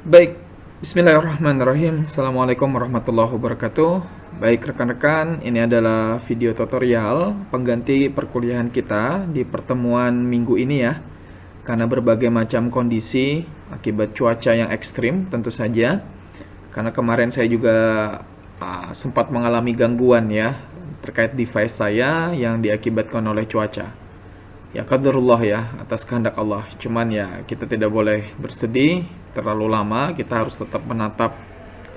Baik, bismillahirrahmanirrahim. Assalamualaikum warahmatullahi wabarakatuh. Baik rekan-rekan, ini adalah video tutorial pengganti perkuliahan kita di pertemuan minggu ini ya. Karena berbagai macam kondisi akibat cuaca yang ekstrim tentu saja. Karena kemarin saya juga sempat mengalami gangguan ya terkait device saya yang diakibatkan oleh cuaca. Ya qadarullah ya, atas kehendak Allah. Cuman ya kita tidak boleh bersedih terlalu lama, kita harus tetap menatap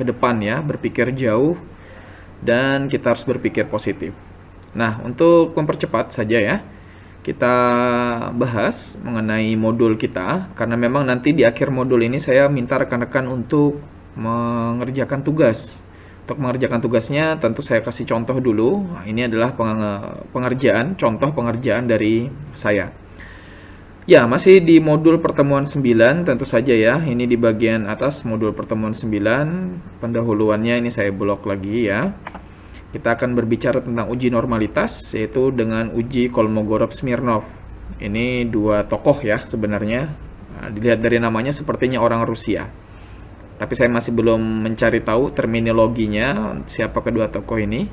ke depan ya, berpikir jauh dan kita harus berpikir positif. Nah, untuk mempercepat saja ya, kita bahas mengenai modul kita karena memang nanti di akhir modul ini saya minta rekan-rekan untuk mengerjakan tugas. Untuk mengerjakan tugasnya tentu saya kasih contoh dulu. Nah, ini adalah contoh pengerjaan dari saya. Ya, masih di modul pertemuan 9 tentu saja ya. Ini di bagian atas modul pertemuan 9. Pendahuluannya ini saya blok lagi ya. Kita akan berbicara tentang uji normalitas, yaitu dengan uji Kolmogorov-Smirnov. Ini dua tokoh ya sebenarnya. Nah, dilihat dari namanya sepertinya orang Rusia. Tapi saya masih belum mencari tahu terminologinya siapa kedua tokoh ini.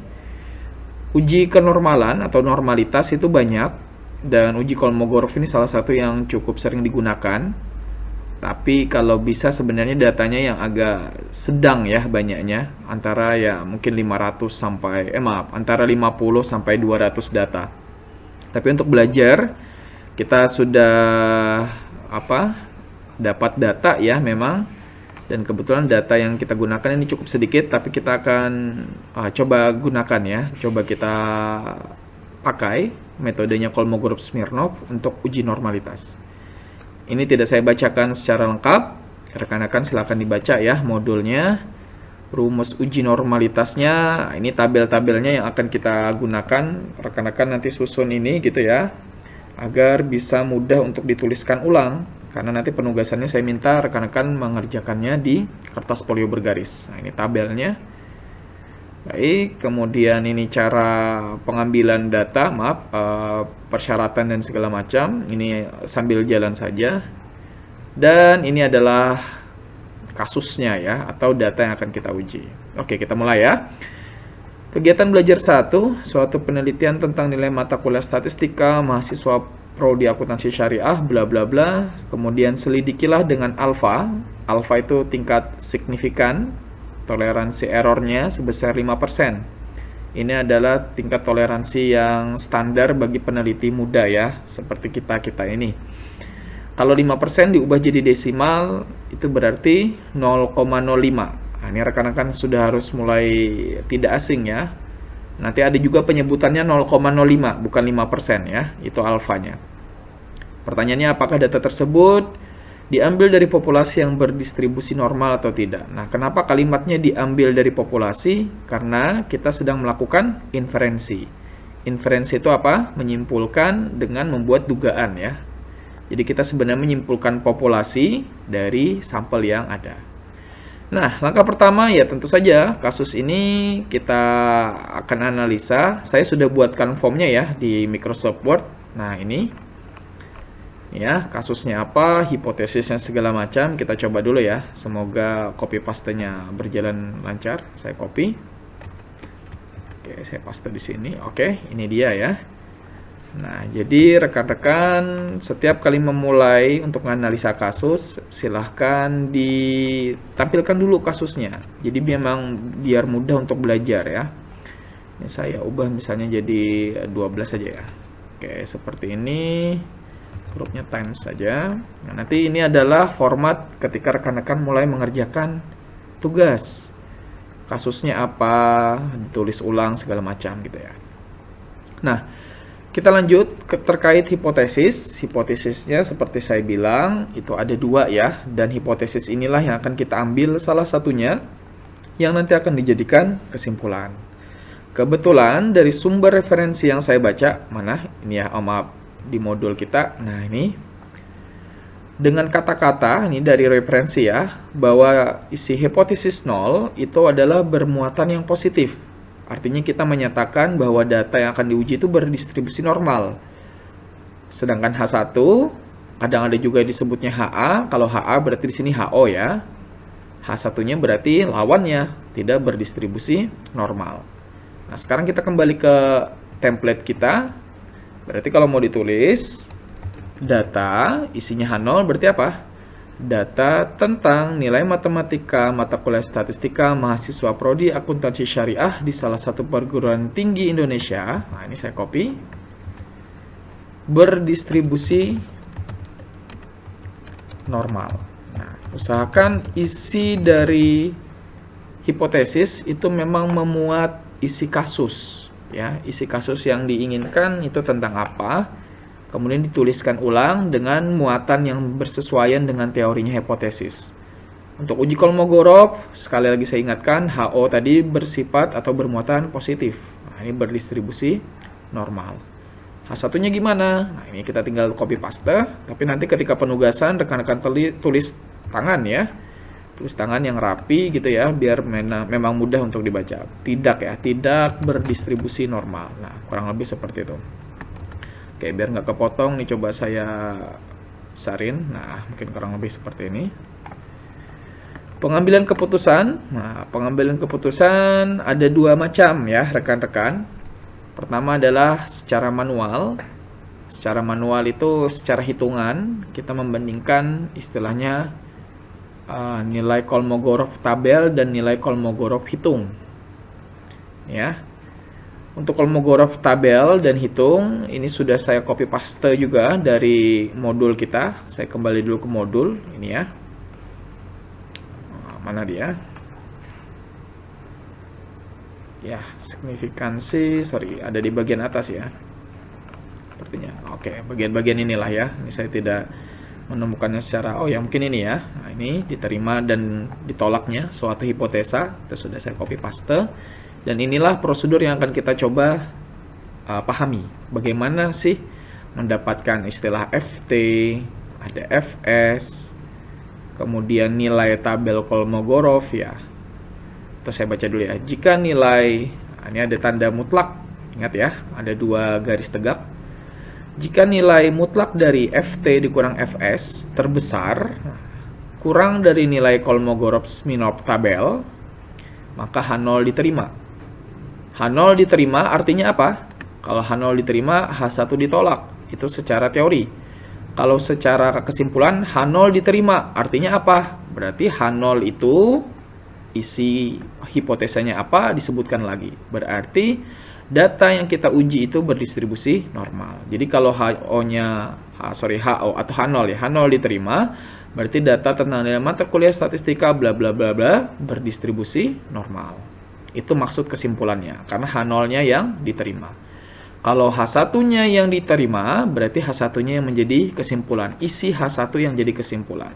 Uji kenormalan atau normalitas itu banyak, dan uji Kolmogorov ini salah satu yang cukup sering digunakan. Tapi kalau bisa sebenarnya datanya yang agak sedang ya banyaknya, antara ya mungkin 500 sampai antara 50 sampai 200 data. Tapi untuk belajar kita sudah dapat data ya memang. Dan kebetulan data yang kita gunakan ini cukup sedikit, tapi kita akan coba gunakan ya. Coba kita pakai metodenya Kolmogorov-Smirnov untuk uji normalitas. Ini tidak saya bacakan secara lengkap. Rekan-rekan silakan dibaca ya modulnya. Rumus uji normalitasnya, ini tabel-tabelnya yang akan kita gunakan. Rekan-rekan nanti susun ini gitu ya, agar bisa mudah untuk dituliskan ulang. Karena nanti penugasannya saya minta rekan-rekan mengerjakannya di kertas folio bergaris. Nah, ini tabelnya. Baik, kemudian ini cara pengambilan data, persyaratan dan segala macam. Ini sambil jalan saja. Dan ini adalah kasusnya ya, atau data yang akan kita uji. Oke, kita mulai ya. Kegiatan belajar 1, suatu penelitian tentang nilai mata kuliah statistika mahasiswa prodi akuntansi syariah bla bla bla. Kemudian selidikilah dengan alfa. Alfa itu tingkat signifikan, toleransi errornya sebesar 5%. Ini adalah tingkat toleransi yang standar bagi peneliti muda ya, seperti kita ini. Kalau 5% diubah jadi desimal, itu berarti 0,05. Nah, ini rekan-rekan sudah harus mulai tidak asing ya. Nanti ada juga penyebutannya 0,05, bukan 5% ya, itu alfanya. Pertanyaannya, apakah data tersebut diambil dari populasi yang berdistribusi normal atau tidak? Nah, kenapa kalimatnya diambil dari populasi? Karena kita sedang melakukan inferensi. Inferensi itu apa? Menyimpulkan dengan membuat dugaan ya. Jadi kita sebenarnya menyimpulkan populasi dari sampel yang ada. Nah, langkah pertama ya tentu saja kasus ini kita akan analisa. Saya sudah buatkan formnya ya di Microsoft Word. Nah, ini ya, kasusnya apa, hipotesisnya segala macam. Kita coba dulu ya. Semoga copy paste-nya berjalan lancar. Saya copy. Oke, saya paste di sini. Oke, ini dia ya. Nah, jadi rekan-rekan setiap kali memulai untuk menganalisa kasus, silahkan ditampilkan dulu kasusnya. Jadi memang biar mudah untuk belajar ya. Ini saya ubah misalnya jadi 12 saja ya. Oke, seperti ini. Hurufnya times saja. Nah, nanti ini adalah format ketika rekan-rekan mulai mengerjakan tugas. Kasusnya apa, ditulis ulang segala macam gitu ya. Nah, kita lanjut terkait hipotesis. Hipotesisnya seperti saya bilang, itu ada dua ya. Dan hipotesis inilah yang akan kita ambil salah satunya, yang nanti akan dijadikan kesimpulan. Kebetulan dari sumber referensi yang saya baca, mana? Ini ya, maaf, di modul kita. Nah, ini. Dengan kata-kata, ini dari referensi ya, bahwa isi hipotesis 0 itu adalah bermuatan yang positif. Artinya kita menyatakan bahwa data yang akan diuji itu berdistribusi normal. Sedangkan H1, kadang ada juga disebutnya HA. Kalau HA berarti di sini HO ya. H1-nya berarti lawannya, tidak berdistribusi normal. Nah, sekarang kita kembali ke template kita. Berarti kalau mau ditulis, data isinya H0 berarti apa? Data tentang nilai matematika, mata kuliah statistika, mahasiswa prodi akuntansi syariah di salah satu perguruan tinggi Indonesia. Nah, ini saya copy. Berdistribusi normal. Nah, usahakan isi dari hipotesis itu memang memuat isi kasus, ya. Isi kasus yang diinginkan itu tentang apa? Kemudian dituliskan ulang dengan muatan yang bersesuaian dengan teorinya hipotesis. Untuk uji Kolmogorov, sekali lagi saya ingatkan, HO tadi bersifat atau bermuatan positif. Nah, ini berdistribusi normal. H1-nya gimana? Nah, ini kita tinggal copy paste, tapi nanti ketika penugasan rekan-rekan tulis tangan ya. Tulis tangan yang rapi gitu ya, biar memang mudah untuk dibaca. Tidak ya, tidak berdistribusi normal. Nah, kurang lebih seperti itu. Oke, biar nggak kepotong nih, coba saya besarin. Nah, mungkin kurang lebih seperti ini. Pengambilan keputusan. Nah, pengambilan keputusan ada dua macam ya, rekan-rekan. Pertama adalah secara manual. Secara manual itu secara hitungan, kita membandingkan istilahnya nilai Kolmogorov tabel dan nilai Kolmogorov hitung. Ya. Untuk Kolmogorov tabel dan hitung, ini sudah saya copy paste juga dari modul kita. Saya kembali dulu ke modul, ini ya. Mana dia? Ya, signifikansi, sorry, ada di bagian atas ya. Sepertinya. Oke, bagian-bagian inilah ya. Ini saya tidak menemukannya secara, oh ya mungkin ini ya. Nah, ini diterima dan ditolaknya suatu hipotesa. Itu sudah saya copy paste. Dan inilah prosedur yang akan kita coba pahami. Bagaimana sih mendapatkan istilah FT, ada FS, kemudian nilai tabel Kolmogorov ya. Terus saya baca dulu ya. Jika nilai, nah ini ada tanda mutlak. Ingat ya, ada dua garis tegak. Jika nilai mutlak dari FT dikurang FS terbesar, kurang dari nilai Kolmogorov-Smirnov tabel, maka H0 diterima. H0 diterima artinya apa? Kalau H0 diterima, H1 ditolak. Itu secara teori. Kalau secara kesimpulan, H0 diterima. Artinya apa? Berarti H0 itu isi hipotesanya apa disebutkan lagi. Berarti data yang kita uji itu berdistribusi normal. Jadi kalau HO atau H0 ya, H0 diterima, berarti data tentang nilai mata kuliah statistika bla bla bla bla berdistribusi normal. Itu maksud kesimpulannya, karena H0-nya yang diterima. Kalau H1-nya yang diterima, berarti H1-nya yang menjadi kesimpulan. Isi H1 yang jadi kesimpulan.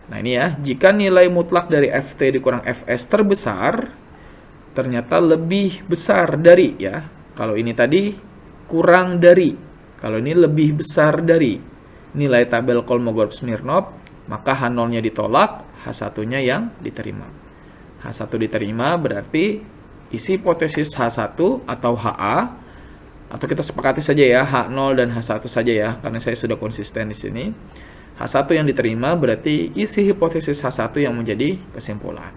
Nah ini ya, jika nilai mutlak dari FT dikurang FS terbesar, ternyata lebih besar dari ya. Kalau ini tadi kurang dari, kalau ini lebih besar dari nilai tabel Kolmogorov-Smirnov, maka H0-nya ditolak, H1-nya yang diterima. H1 diterima berarti isi hipotesis H1 atau HA, atau kita sepakati saja ya H0 dan H1 saja ya, karena saya sudah konsisten di sini. H1 yang diterima berarti isi hipotesis H1 yang menjadi kesimpulan.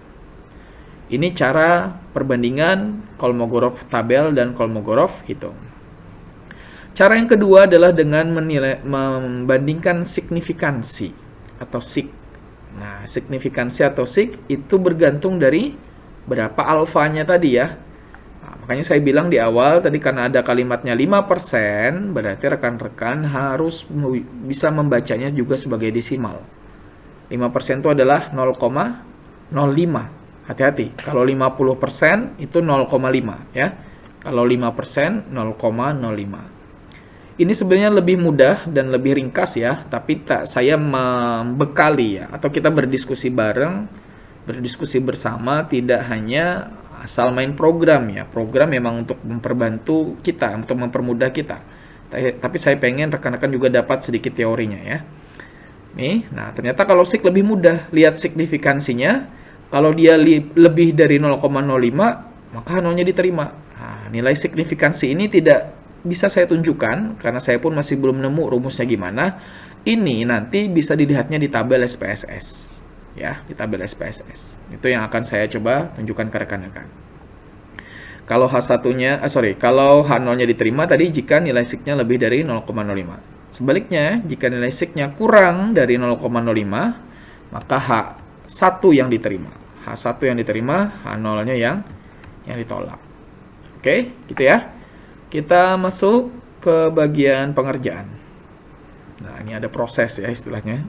Ini cara perbandingan Kolmogorov tabel dan Kolmogorov hitung. Cara yang kedua adalah dengan membandingkan signifikansi atau sig. Nah, signifikansi atau sig itu bergantung dari berapa alfanya tadi ya. Nah, makanya saya bilang di awal tadi karena ada kalimatnya 5%, berarti rekan-rekan harus bisa membacanya juga sebagai desimal. 5% itu adalah 0,05. Hati-hati, kalau 50% itu 0,5 ya. Kalau 5% 0,05. Ini sebenarnya lebih mudah dan lebih ringkas ya, tapi saya membekali ya, atau kita berdiskusi bareng, berdiskusi bersama, tidak hanya asal main program ya. Program memang untuk memperbantu kita, untuk mempermudah kita. Tapi saya pengen rekan-rekan juga dapat sedikit teorinya ya. Nih, nah ternyata kalau sig lebih mudah, lihat signifikansinya. Kalau dia lebih dari 0,05, maka nolnya diterima. Nah, nilai signifikansi ini tidak bisa saya tunjukkan, karena saya pun masih belum nemu rumusnya gimana. Ini nanti bisa dilihatnya di tabel SPSS. ya, di tabel SPSS. Itu yang akan saya coba tunjukkan ke rekan-rekan. Kalau H1-nya, kalau H0-nya diterima tadi jika nilai SIG-nya lebih dari 0,05. Sebaliknya, jika nilai SIG-nya kurang dari 0,05, maka H1 yang diterima. H1 yang diterima, H0-nya yang ditolak. Oke, gitu ya. Kita masuk ke bagian pengerjaan. Nah, ini ada proses ya istilahnya.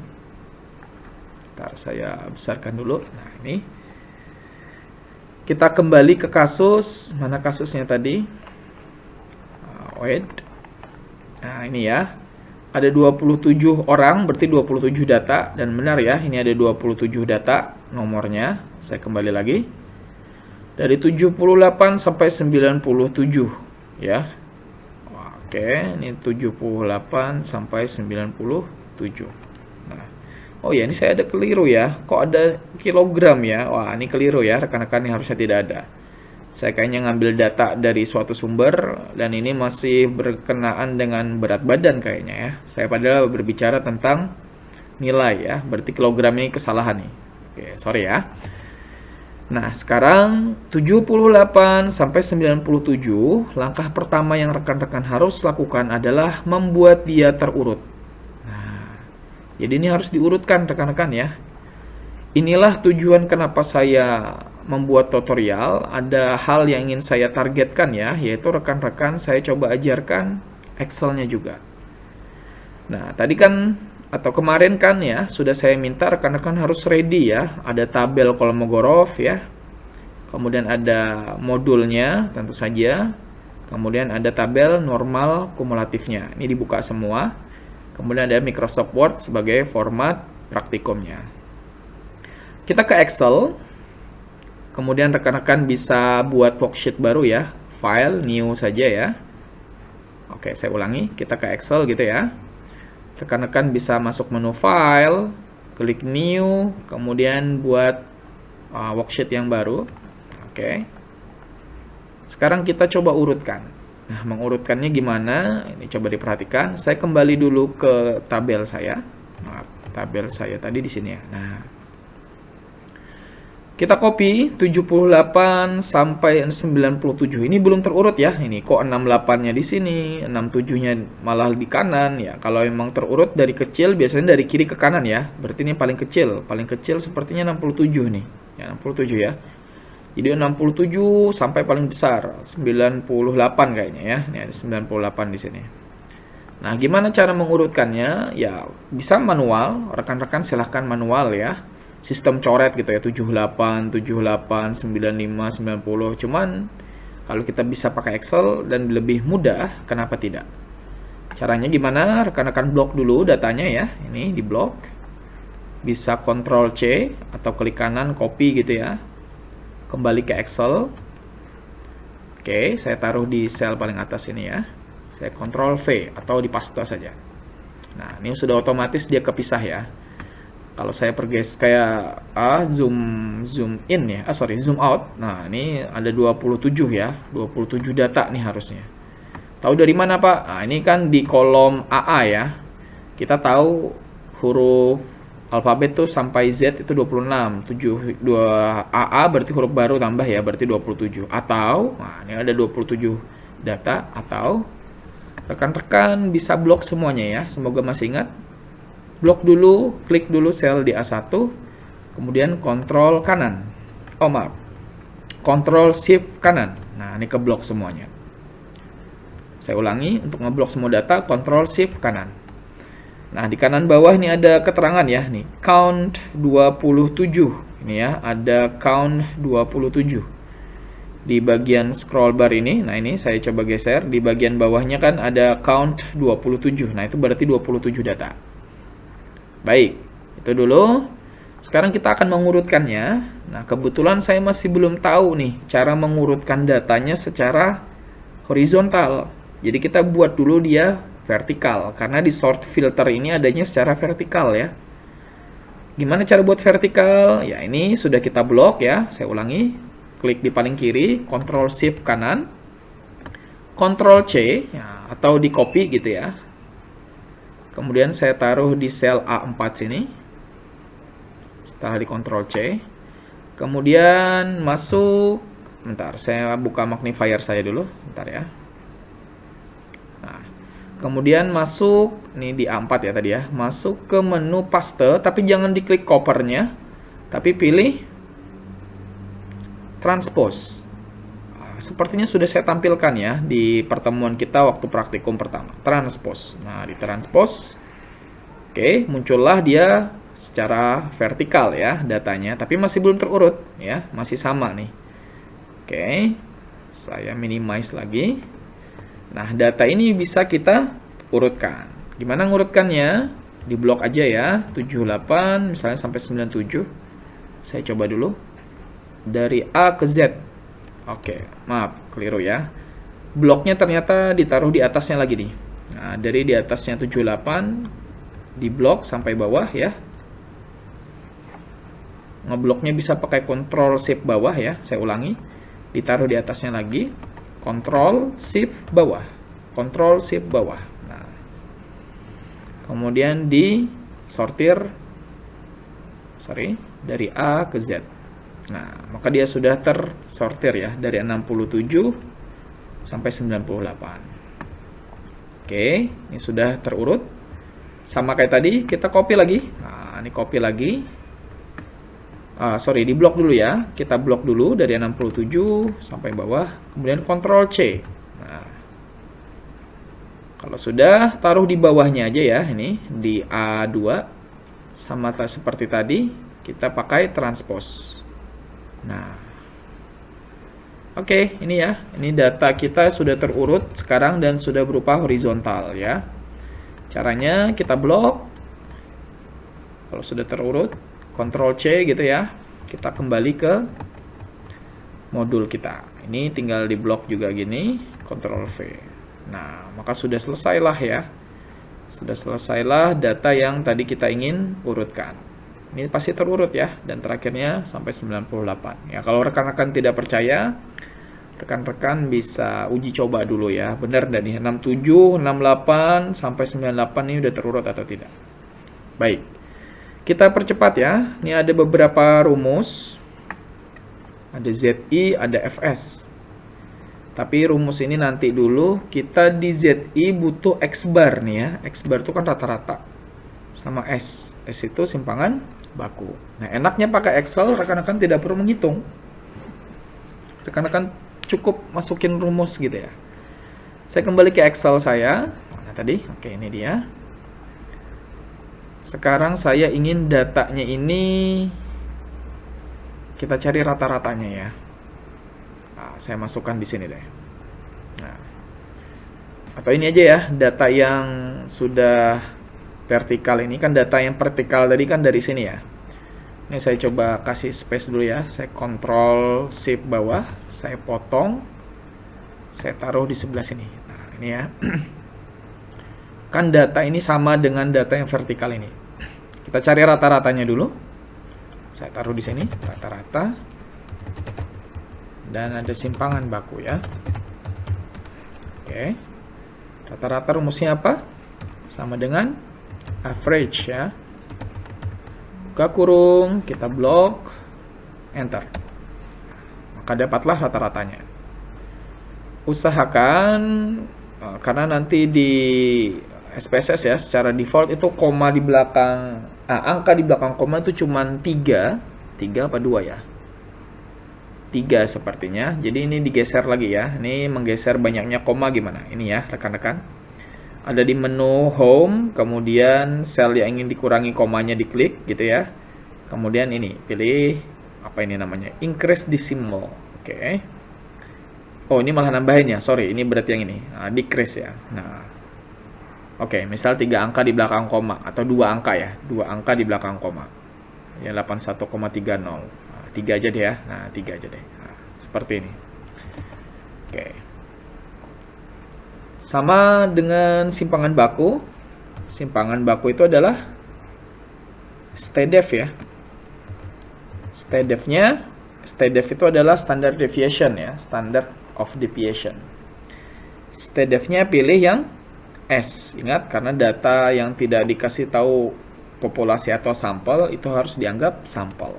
Ntar saya besarkan dulu. Nah, ini. Kita kembali ke kasus. Mana kasusnya tadi? Wait. Nah, ini ya. Ada 27 orang, berarti 27 data. Dan benar ya, ini ada 27 data nomornya. Saya kembali lagi. Dari 78 sampai 97 ya. Oke, ini 78 sampai 97. Nah, oh ya, ini saya ada keliru ya. Kok ada kilogram ya? Wah, ini keliru ya, rekan-rekan, yang harusnya tidak ada. Saya kayaknya ngambil data dari suatu sumber dan ini masih berkenaan dengan berat badan kayaknya ya. Saya padahal berbicara tentang nilai ya. Berarti kilogram ini kesalahan nih. Oke, sorry ya. Nah, sekarang 78 sampai 97, langkah pertama yang rekan-rekan harus lakukan adalah membuat dia terurut. Nah, jadi ini harus diurutkan rekan-rekan ya. Inilah tujuan kenapa saya membuat tutorial. Ada hal yang ingin saya targetkan ya, yaitu rekan-rekan saya coba ajarkan Excel-nya juga. Nah, tadi kan atau kemarin kan ya, sudah saya minta rekan-rekan harus ready ya. Ada tabel Kolmogorov ya. Kemudian ada modulnya tentu saja. Kemudian ada tabel normal kumulatifnya. Ini dibuka semua. Kemudian ada Microsoft Word sebagai format praktikumnya. Kita ke Excel. Kemudian rekan-rekan bisa buat worksheet baru ya. File, new saja ya. Oke, saya ulangi. Kita ke Excel gitu ya. Rekan-rekan bisa masuk menu file, klik new, kemudian buat worksheet yang baru. Oke. Sekarang kita coba urutkan. Nah, mengurutkannya gimana? Ini coba diperhatikan. Saya kembali dulu ke tabel saya. Nah, tabel saya tadi di sini ya. Nah, kita copy 78 sampai 97. Ini belum terurut ya. Ini kok 68-nya di sini, 67-nya malah di kanan ya. Kalau memang terurut dari kecil biasanya dari kiri ke kanan ya. Berarti ini paling kecil. Paling kecil sepertinya 67 nih. Ya, 67 ya. Jadi 67 sampai paling besar 98 kayaknya ya. Ini ada 98 di sini. Nah, gimana cara mengurutkannya? Ya, bisa manual. Rekan-rekan silahkan manual ya. Sistem coret gitu ya, 78, 98, 95, 90. Cuman kalau kita bisa pakai Excel dan lebih mudah, kenapa tidak? Caranya gimana? Rekan-rekan blok dulu datanya ya. Ini di blok. Bisa Ctrl C atau klik kanan copy gitu ya. Kembali ke Excel. Oke, saya taruh di sel paling atas ini ya. Saya Ctrl V atau di paste saja. Nah, ini sudah otomatis dia kepisah ya. Kalau saya pergeser kayak zoom in ya, zoom out. Nah, ini ada 27 ya, 27 data nih harusnya. Tahu dari mana, Pak? Nah, ini kan di kolom AA ya. Kita tahu huruf alfabet tuh sampai Z itu 26. 2 AA berarti huruf baru tambah ya, berarti 27. Atau, nah ini ada 27 data, atau rekan-rekan bisa blok semuanya ya. Semoga masih ingat. Blok dulu, klik dulu sel di A1, kemudian kontrol kanan. Oh maaf, kontrol shift kanan. Nah, ini ke blok semuanya. Saya ulangi, untuk ngeblok semua data, kontrol shift kanan. Nah, di kanan bawah ini ada keterangan ya, nih, count 27. Ini ya, ada count 27. Di bagian scroll bar ini, nah ini saya coba geser, di bagian bawahnya kan ada count 27. Nah, itu berarti 27 data. Baik, itu dulu. Sekarang kita akan mengurutkannya. Nah, kebetulan saya masih belum tahu nih cara mengurutkan datanya secara horizontal. Jadi kita buat dulu dia vertikal, karena di sort filter ini adanya secara vertikal ya. Gimana cara buat vertikal? Ya, ini sudah kita blok ya. Saya ulangi. Klik di paling kiri, Ctrl Shift kanan, Ctrl C ya, atau di copy gitu ya. Kemudian saya taruh di sel A4 sini. Setelah di Ctrl C, kemudian masuk, bentar, saya buka magnifier saya dulu, bentar ya. Nah, kemudian masuk, ini di A4 ya tadi ya, masuk ke menu paste, tapi jangan diklik covernya, tapi pilih transpose. Sepertinya sudah saya tampilkan ya di pertemuan kita waktu praktikum pertama. Transpose. Nah, di transpose, oke, muncullah dia secara vertikal ya datanya, tapi masih belum terurut ya, masih sama nih. Oke, saya minimize lagi. Nah, data ini bisa kita urutkan. Gimana ngurutkannya? Di blok aja ya, 78 misalnya sampai 97. Saya coba dulu. Dari A ke Z. Oke, maaf, keliru ya. Bloknya ternyata ditaruh di atasnya lagi nih. Nah, dari di atasnya 78 di blok sampai bawah ya. Ngebloknya bisa pakai Ctrl Shift bawah ya. Saya ulangi. Ditaruh di atasnya lagi. Ctrl Shift bawah. Ctrl Shift bawah. Nah, kemudian di sortir dari A ke Z. Nah, maka dia sudah tersortir ya dari 67 sampai 98. Oke, ini sudah terurut. Sama kayak tadi, kita copy lagi. Nah, ini copy lagi. Di blok dulu ya. Kita blok dulu dari 67 sampai bawah, kemudian Ctrl C. Nah, kalau sudah, taruh di bawahnya aja ya, ini di A2. Sama seperti tadi, kita pakai transpose. Nah, oke, ini ya. Ini data kita sudah terurut sekarang dan sudah berupa horizontal ya. Caranya kita blok. Kalau sudah terurut, Ctrl C gitu ya. Kita kembali ke modul kita. Ini tinggal di blok juga gini, Ctrl V. Nah, maka sudah selesailah ya. Sudah selesailah data yang tadi kita ingin urutkan. Ini pasti terurut ya, dan terakhirnya sampai 98. Ya, kalau rekan-rekan tidak percaya, rekan-rekan bisa uji coba dulu ya. Benar dan nih 67, 68 sampai 98 ini udah terurut atau tidak. Baik. Kita percepat ya. Ini ada beberapa rumus. Ada ZI, ada FS. Tapi rumus ini nanti dulu. Kita di ZI butuh X bar nih ya. X bar itu kan rata-rata sama S. S itu simpangan baku. Nah, enaknya pakai Excel, rekan-rekan tidak perlu menghitung. Rekan-rekan cukup masukin rumus gitu ya. Saya kembali ke Excel saya. Nah, tadi, oke, ini dia. Sekarang saya ingin datanya ini kita cari rata-ratanya ya. Nah, saya masukkan di sini deh. Nah, atau ini aja ya, data yang sudah vertikal ini kan data yang vertikal tadi kan dari sini ya. Ini saya coba kasih space dulu ya. Saya Ctrl Shift bawah, saya potong, saya taruh di sebelah sini. Nah, ini ya. Kan data ini sama dengan data yang vertikal ini. Kita cari rata-ratanya dulu. Saya taruh di sini, rata-rata. Dan ada simpangan baku ya. Oke. Rata-rata rumusnya apa? Sama dengan average ya. Buka kurung, kita blok, enter. Maka dapatlah rata-ratanya. Usahakan, karena nanti di SPSS ya, secara default itu koma di belakang, angka di belakang koma itu cuma 3 apa 2 ya? 3 sepertinya. Jadi ini digeser lagi ya. Ini menggeser banyaknya koma gimana? Ini ya rekan-rekan. Ada di menu home, kemudian sel yang ingin dikurangi komanya diklik gitu ya. Kemudian ini pilih apa ini namanya? Increase decimal. Oke. Oh, ini malah nambahin ya. Sorry, ini berarti yang ini. Nah, decrease ya. Nah. Oke, misal 3 angka di belakang koma atau 2 angka ya. 2 angka di belakang koma. Ya 81,30. Nah, 3 aja deh ya. Nah, 3 aja deh. Nah, seperti ini. Oke. Sama dengan simpangan baku. Simpangan baku itu adalah STDEV ya. STDEV itu adalah standard deviation ya, standard of deviation. STDEV-nya pilih yang S. Ingat, karena data yang tidak dikasih tahu populasi atau sampel, itu harus dianggap sampel.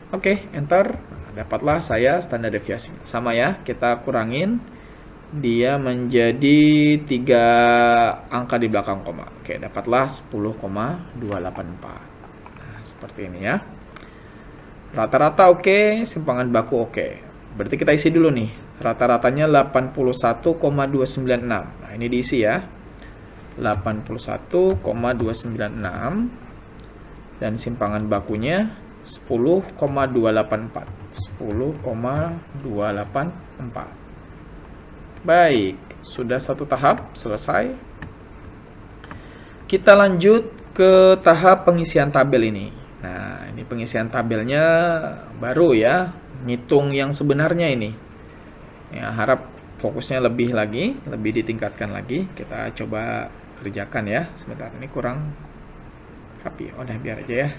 Oke, enter. Dapatlah saya standar deviasinya. Sama ya, kita kurangin. Dia menjadi 3 angka di belakang koma. Oke, dapatlah 10,284. Nah, seperti ini ya. Rata-rata oke, simpangan baku oke. Berarti kita isi dulu nih. Rata-ratanya 81,296. Nah, ini diisi ya. 81,296. Dan simpangan bakunya 10,284. 10,284. Baik, sudah satu tahap selesai. Kita lanjut ke tahap pengisian tabel ini. Nah, ini pengisian tabelnya baru ya, ngitung yang sebenarnya ini. Ya, harap fokusnya lebih lagi, lebih ditingkatkan lagi. Kita coba kerjakan ya. Sebentar, ini kurang rapi. Oh, udah biar aja ya.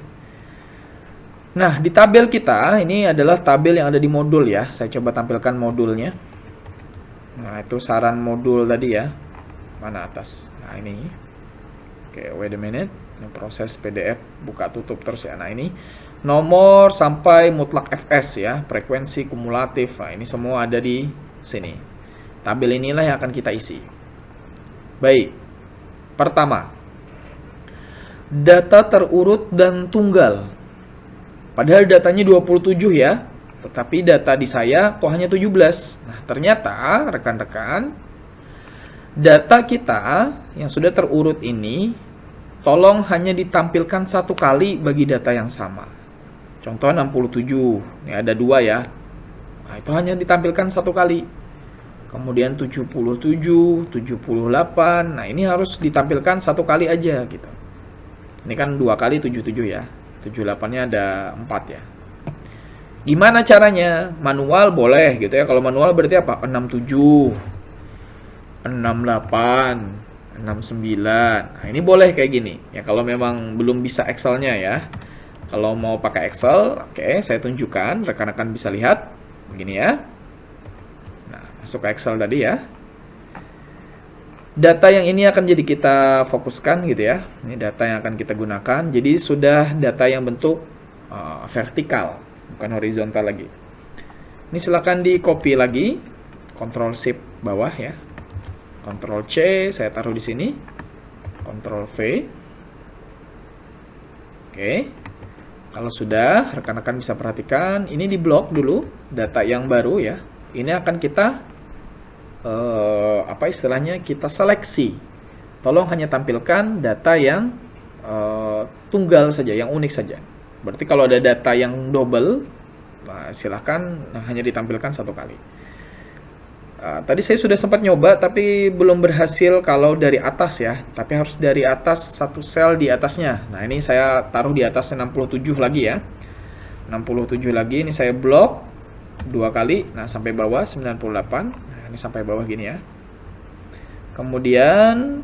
Nah, di tabel kita, ini adalah tabel yang ada di modul ya. Saya coba tampilkan modulnya. Nah, itu saran modul tadi ya. Mana atas? Nah, ini. Oke, wait a minute. Ini proses PDF buka tutup terus ya. Nah, ini nomor sampai mutlak FS ya, frekuensi kumulatif. Nah, ini semua ada di sini. Tabel inilah yang akan kita isi. Baik. Pertama, data terurut dan tunggal. Padahal datanya 27 ya. Tetapi data di saya kok hanya 17. Nah, ternyata rekan-rekan, data kita yang sudah terurut ini tolong hanya ditampilkan satu kali bagi data yang sama. Contoh 67. Ini ada 2 ya. Nah, itu hanya ditampilkan satu kali. Kemudian 77, 78. Nah, ini harus ditampilkan satu kali aja gitu. Ini kan 2 kali 77 ya. 78-nya ada 4 ya. Gimana caranya? Manual boleh gitu ya. Kalau manual berarti apa? 67, 68, 69. Nah, ini boleh kayak gini. Ya kalau memang belum bisa Excel-nya ya. Kalau mau pakai Excel, oke, saya tunjukkan. Rekan-rekan bisa lihat. Begini ya. Nah, masuk ke Excel tadi ya. Data yang ini akan jadi kita fokuskan gitu ya. Ini data yang akan kita gunakan. Jadi sudah data yang bentuk vertikal, bukan horizontal lagi. Ini silakan di copy lagi, Ctrl Shift bawah ya, Ctrl C, saya taruh di sini, Ctrl V. Oke, kalau sudah, rekan-rekan bisa perhatikan, ini di blok dulu, data yang baru ya. Ini akan kita, apa istilahnya, kita seleksi. Tolong hanya tampilkan data yang tunggal saja, yang unik saja. Berarti kalau ada data yang double, nah, silahkan hanya ditampilkan satu kali. Tadi saya sudah sempat nyoba, tapi belum berhasil kalau dari atas ya. Tapi harus dari atas satu sel di atasnya. Nah, ini saya taruh di atas 67 lagi ya. 67 lagi, ini saya blok 2 kali. Nah, sampai bawah 98. Nah, ini sampai bawah gini ya. Kemudian,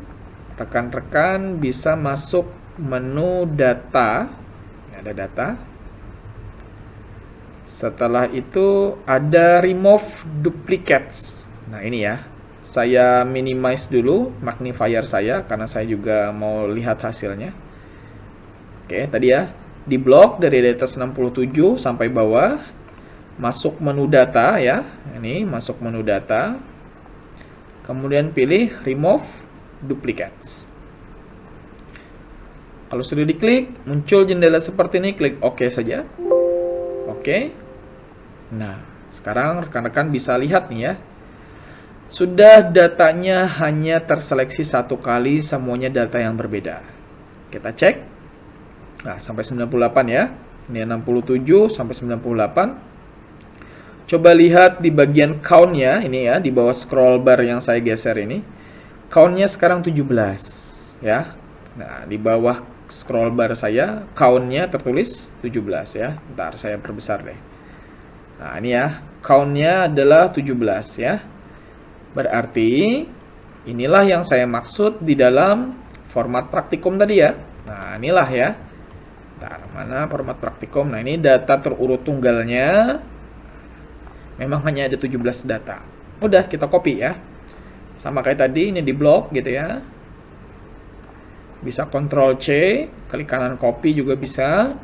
rekan-rekan bisa masuk menu data. Ada data. Setelah itu ada remove duplicates. Nah, ini ya. Saya minimize dulu magnifier saya karena saya juga mau lihat hasilnya. Oke, tadi ya. Di blok dari atas 67 sampai bawah. Masuk menu data ya. Ini masuk menu data. Kemudian pilih remove duplicates. Kalau sudah diklik, muncul jendela seperti ini, klik OK saja. Oke. Nah, sekarang rekan-rekan bisa lihat nih ya. Sudah datanya hanya terseleksi satu kali, semuanya data yang berbeda. Kita cek. Nah, sampai 98 ya. Ini 67 sampai 98. Coba lihat di bagian count-nya, ini ya, di bawah scroll bar yang saya geser ini. Count-nya sekarang 17 ya. Nah, di bawah scroll bar saya, count-nya tertulis 17 ya. Bentar, saya perbesar deh. Nah, ini ya, count-nya adalah 17 ya. Berarti, inilah yang saya maksud di dalam format praktikum tadi ya. Nah, inilah ya. Bentar, mana format praktikum? Nah, ini data terurut tunggalnya. Memang hanya ada 17 data. Udah, kita copy ya. Sama kayak tadi, ini di blok gitu ya. Bisa Ctrl C, klik kanan copy juga bisa.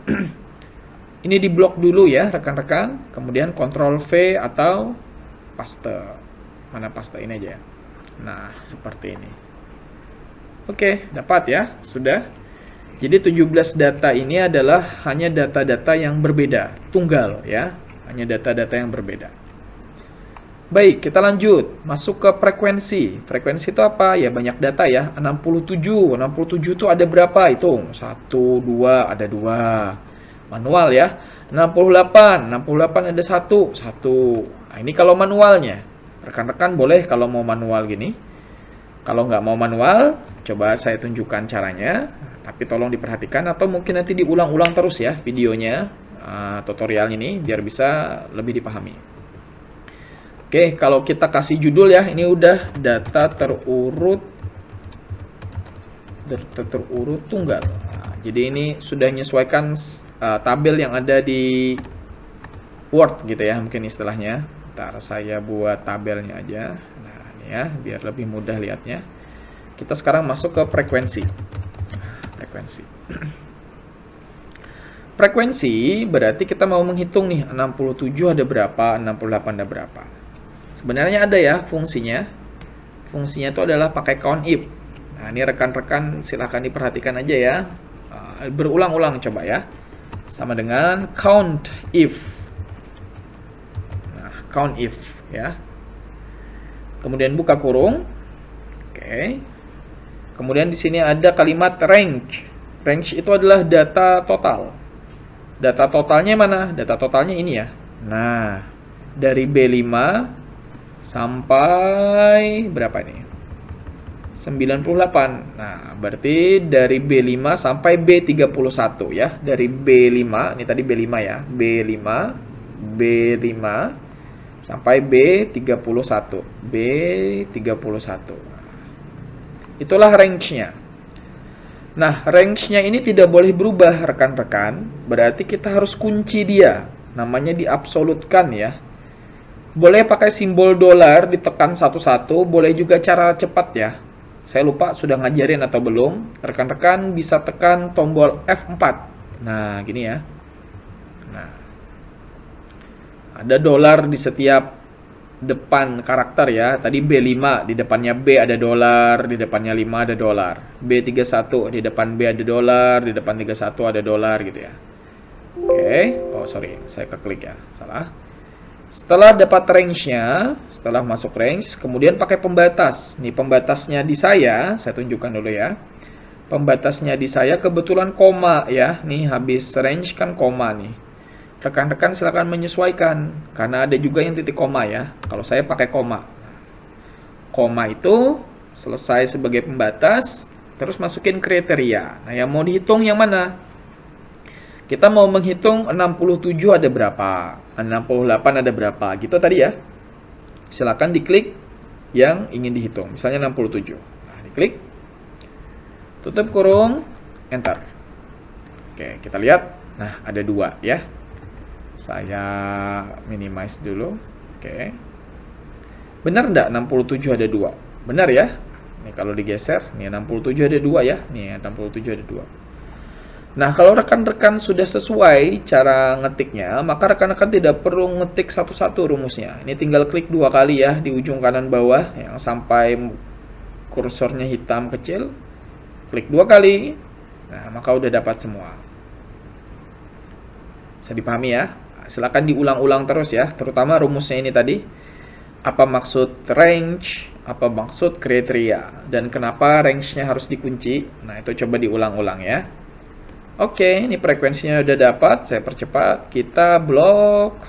Ini di blok dulu ya rekan-rekan, kemudian Ctrl V atau paste. Mana paste ini aja. Nah, seperti ini. Oke, dapat ya, sudah. Jadi 17 data ini adalah hanya data-data yang berbeda, tunggal ya, hanya data-data yang berbeda. Baik, kita lanjut, masuk ke frekuensi. Frekuensi itu apa? Ya banyak data ya, 67 itu ada berapa? Hitung, 1, 2, ada 2. Manual ya, 68 ada 1. Nah, ini kalau manualnya. Rekan-rekan boleh kalau mau manual gini. Kalau nggak mau manual, coba saya tunjukkan caranya. Tapi tolong diperhatikan atau mungkin nanti diulang-ulang terus ya videonya, tutorial ini, biar bisa lebih dipahami. Oke, kalau kita kasih judul ya, ini udah data terurut tunggal. Nah, jadi ini sudah menyesuaikan tabel yang ada di Word gitu ya, mungkin istilahnya. Ntar saya buat tabelnya aja. Nah, ini ya, biar lebih mudah lihatnya. Kita sekarang masuk ke frekuensi. Frekuensi. Frekuensi berarti kita mau menghitung nih, 67 ada berapa, 68 ada berapa. Sebenarnya ada ya fungsinya. Fungsinya itu adalah pakai COUNTIF. Nah, ini rekan-rekan silahkan diperhatikan aja ya. Berulang-ulang coba ya. Sama dengan COUNTIF. Nah, COUNTIF ya. Kemudian buka kurung. Oke. Kemudian di sini ada kalimat range. Range itu adalah data total. Data totalnya mana? Data totalnya ini ya. Nah, dari B5 sampai berapa nih? 98. Nah, berarti dari B5 sampai B31 ya. Dari B5, ini tadi B5 ya. B5 sampai B31. B31. Itulah range-nya. Nah, range-nya ini tidak boleh berubah rekan-rekan. Berarti kita harus kunci dia. Namanya diabsolutkan ya. Boleh pakai simbol dolar, ditekan satu-satu, boleh juga cara cepat ya. Saya lupa sudah ngajarin atau belum. Rekan-rekan bisa tekan tombol F4. Nah, gini ya. Nah, ada dolar di setiap depan karakter ya. Tadi B5, di depannya B ada dolar, di depannya 5 ada dolar. B31, di depan B ada dolar, di depan 31 ada dolar gitu ya. Oke, oh sorry, saya keklik ya, salah. Setelah dapat range-nya, setelah masuk range, kemudian pakai pembatas. Nih pembatasnya di saya tunjukkan dulu ya. Pembatasnya di saya kebetulan koma ya. Nih habis range kan koma nih. Rekan-rekan silakan menyesuaikan, karena ada juga yang titik koma ya. Kalau saya pakai koma. Koma itu selesai sebagai pembatas, terus masukin kriteria. Nah yang mau dihitung yang mana? Kita mau menghitung 67 ada berapa, 68 ada berapa, gitu tadi ya. Silakan diklik yang ingin dihitung, misalnya 67. Nah, diklik, tutup kurung, enter. Oke, kita lihat. Nah, ada 2 ya. Saya minimize dulu. Oke. Benar enggak 67 ada 2? Benar ya. Nih kalau digeser, nih 67 ada 2 ya. Nih 67 ada 2. Nah, kalau rekan-rekan sudah sesuai cara ngetiknya, maka rekan-rekan tidak perlu ngetik satu-satu rumusnya. Ini tinggal klik 2 kali ya di ujung kanan bawah yang sampai kursornya hitam kecil. Klik 2 kali. Nah, maka udah dapat semua. Bisa dipahami ya? Silakan diulang-ulang terus ya, terutama rumusnya ini tadi. Apa maksud range, apa maksud kriteria, dan kenapa range-nya harus dikunci. Nah, itu coba diulang-ulang ya. Oke, ini frekuensinya udah dapat, saya percepat, kita blok,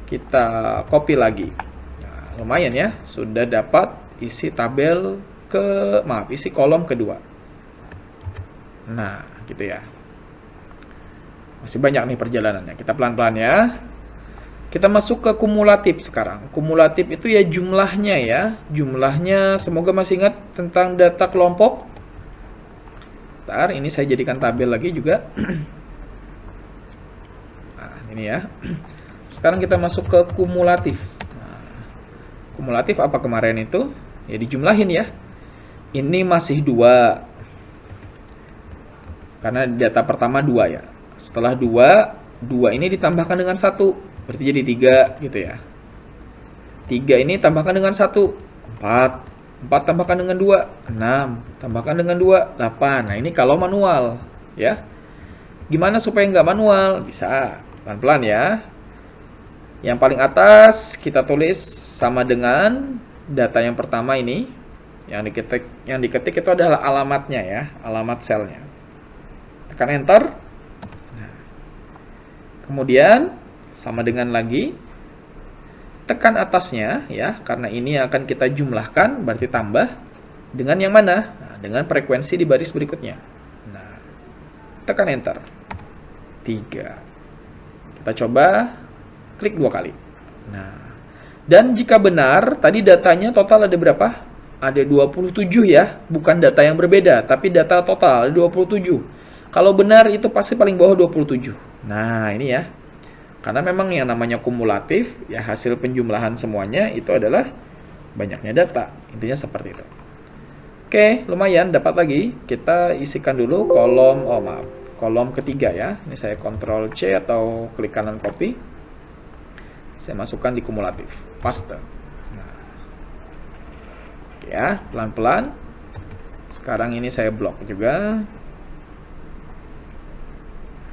kita copy lagi. Nah, lumayan ya, sudah dapat isi tabel isi kolom kedua. Nah, gitu ya. Masih banyak nih perjalanannya, kita pelan-pelan ya. Kita masuk ke kumulatif sekarang. Kumulatif itu ya jumlahnya ya, jumlahnya semoga masih ingat tentang data kelompok. Bentar, ini saya jadikan tabel lagi juga. Nah, ini ya. Sekarang kita masuk ke kumulatif. Nah, kumulatif apa kemarin itu? Ya dijumlahin ya. Ini masih 2. Karena data pertama 2 ya. Setelah 2, 2 ini ditambahkan dengan 1, berarti jadi 3 gitu ya. 3 ini tambahkan dengan 1, 4. 4 tambahkan dengan 2, 6. Tambahkan dengan 2, 8. Nah, ini kalau manual ya. Gimana supaya nggak manual? Bisa pelan-pelan ya. Yang paling atas kita tulis sama dengan data yang pertama ini. Yang diketik itu adalah alamatnya ya, alamat selnya. Tekan enter. Nah, kemudian sama dengan lagi tekan atasnya ya, karena ini akan kita jumlahkan, berarti tambah dengan yang mana? Nah, dengan frekuensi di baris berikutnya. Nah, tekan enter. 3. Kita coba klik 2 kali. Nah, dan jika benar, tadi datanya total ada berapa? Ada 27 ya, bukan data yang berbeda, tapi data total ada 27. Kalau benar itu pasti paling bawah 27. Nah, ini ya. Karena memang yang namanya kumulatif, ya hasil penjumlahan semuanya itu adalah banyaknya data. Intinya seperti itu. Oke, lumayan dapat lagi. Kita isikan dulu kolom ketiga ya. Ini saya Ctrl C atau klik kanan copy. Saya masukkan di kumulatif. Paste. Nah. Oke ya, pelan-pelan. Sekarang ini saya blok juga.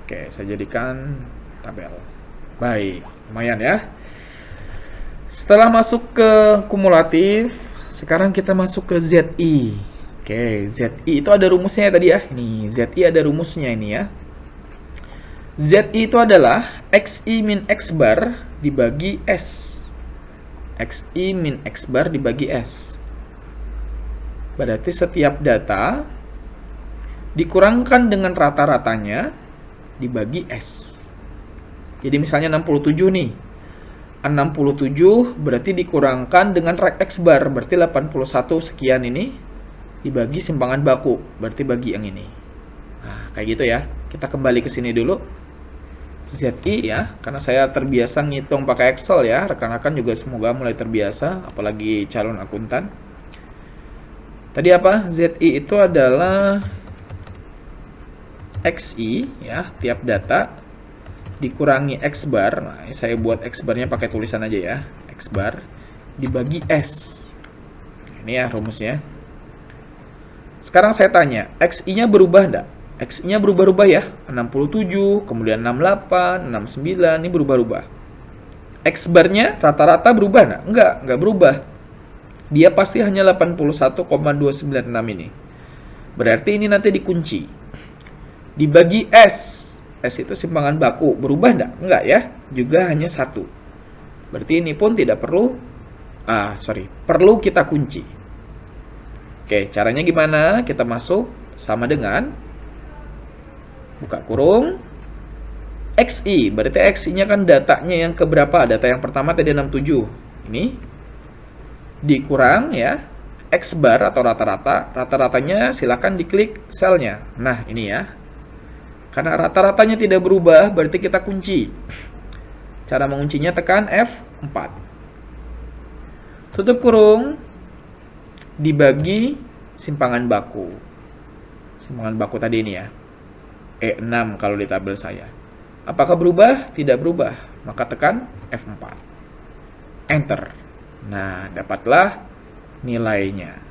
Oke, saya jadikan tabel. Baik, lumayan ya. Setelah masuk ke kumulatif, sekarang kita masuk ke ZI. Oke, ZI itu ada rumusnya tadi ya. Ini ZI ada rumusnya ini ya. ZI itu adalah XI min X bar dibagi S. XI min X bar dibagi S. Berarti setiap data dikurangkan dengan rata-ratanya dibagi S. Jadi misalnya 67 nih. 67 berarti dikurangkan dengan X bar, berarti 81 sekian ini dibagi simpangan baku, berarti bagi yang ini. Nah, kayak gitu ya. Kita kembali ke sini dulu. ZI ya, karena saya terbiasa ngitung pakai Excel ya. Rekan-rekan juga semoga mulai terbiasa, apalagi calon akuntan. Tadi apa? ZI itu adalah XI ya, tiap data dikurangi X bar. Nah, saya buat X barnya pakai tulisan aja ya. X bar dibagi S. Ini ya rumusnya. Sekarang saya tanya, XI-nya berubah enggak? XI-nya berubah-ubah ya. 67, kemudian 68, 69, ini berubah-ubah. X bar-nya rata-rata berubah enggak? Enggak berubah. Dia pasti hanya 81,296 ini. Berarti ini nanti dikunci. Dibagi S. S itu simpangan baku. Berubah enggak? Enggak ya. Juga hanya 1. Berarti ini pun tidak perlu. Perlu kita kunci. Oke, caranya gimana? Kita masuk sama dengan buka kurung XI. Berarti XI-nya kan datanya yang keberapa? Data yang pertama tadi 67. Ini dikurang ya X bar atau rata-rata. Rata-ratanya silakan diklik selnya. Nah, ini ya. Karena rata-ratanya tidak berubah, berarti kita kunci. Cara menguncinya tekan F4. Tutup kurung. Dibagi simpangan baku. Simpangan baku tadi ini ya. E6 kalau di tabel saya. Apakah berubah? Tidak berubah. Maka tekan F4. Enter. Nah, dapatlah nilainya.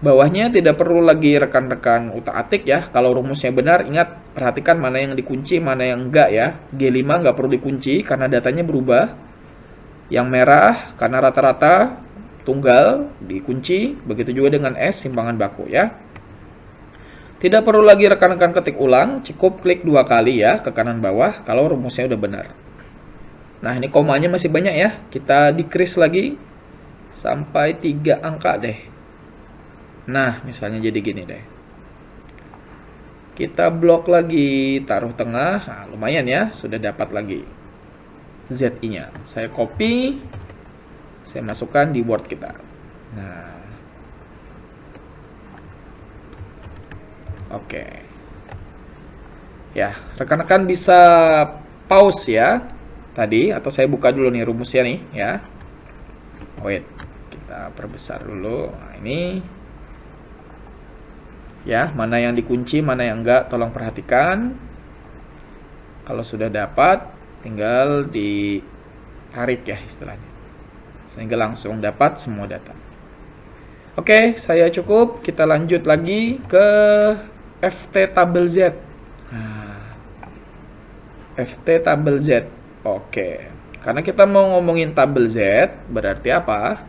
Bawahnya tidak perlu lagi rekan-rekan utak-atik ya. Kalau rumusnya benar, ingat, perhatikan mana yang dikunci, mana yang enggak ya. G5 nggak perlu dikunci karena datanya berubah. Yang merah karena rata-rata tunggal dikunci. Begitu juga dengan S, simpangan baku ya. Tidak perlu lagi rekan-rekan ketik ulang, cukup klik 2 kali ya ke kanan bawah kalau rumusnya udah benar. Nah, ini komanya masih banyak ya. Kita decrease lagi sampai 3 angka deh. Nah, misalnya jadi gini deh. Kita blok lagi, taruh tengah. Nah, lumayan ya, sudah dapat lagi ZI-nya. Saya copy, saya masukkan di Word kita. Nah, oke. Ya, rekan-rekan bisa pause ya tadi, atau saya buka dulu nih rumusnya nih ya. Wait, kita perbesar dulu. Nah, ini Ya, mana yang dikunci, mana yang enggak, tolong perhatikan. Kalau sudah dapat, tinggal ditarik ya istilahnya. Sehingga langsung dapat semua data. Oke, saya cukup. Kita lanjut lagi ke FT tabel Z. Nah, FT tabel Z. Oke. Karena kita mau ngomongin tabel Z, berarti apa?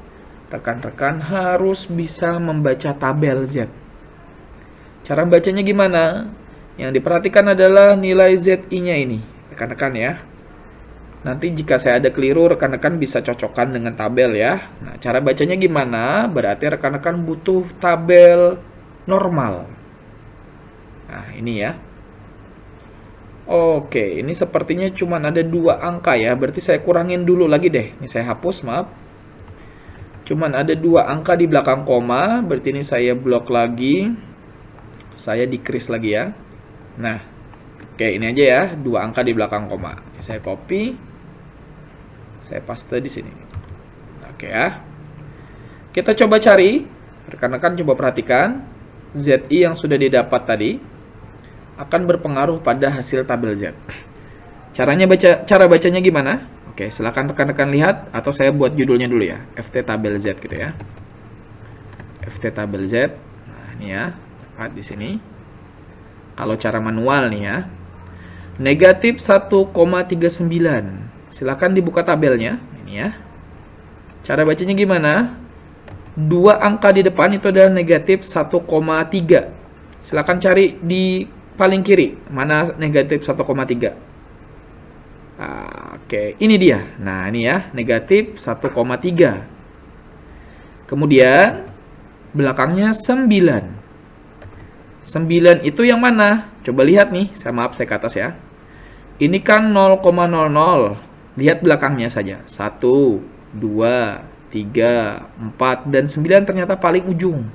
Rekan-rekan harus bisa membaca tabel Z. Cara bacanya gimana? Yang diperhatikan adalah nilai ZI-nya ini, rekan-rekan ya. Nanti jika saya ada keliru, rekan-rekan bisa cocokkan dengan tabel ya. Nah, cara bacanya gimana? Berarti rekan-rekan butuh tabel normal. Nah, ini ya. Oke, ini sepertinya cuma ada 2 angka ya. Berarti saya kurangin dulu lagi deh. Ini saya hapus, maaf. Cuman ada 2 angka di belakang koma. Berarti ini saya blok lagi. Saya decrease lagi ya. Nah, oke ini aja ya, 2 angka di belakang koma. Saya copy, saya paste di sini. Oke ya. Kita coba cari, rekan-rekan coba perhatikan, ZI yang sudah didapat tadi akan berpengaruh pada hasil tabel Z. Cara bacanya gimana? Oke, silakan rekan-rekan lihat atau saya buat judulnya dulu ya, FT tabel Z gitu ya. FT tabel Z. Nah, ini ya. Di sini. Kalau cara manual nih ya. Negatif 1,39. Silakan dibuka tabelnya. Ini ya. Cara bacanya gimana? 2 angka di depan itu adalah negatif 1,3. Silakan cari di paling kiri. Mana negatif 1,3. Oke, ini dia. Nah, ini ya. Negatif 1,3. Kemudian, belakangnya 9. 9 itu yang mana? Coba lihat nih, maaf saya ke atas ya. Ini kan 0,00. Lihat belakangnya saja. 1, 2, 3, 4, dan 9 ternyata paling ujung.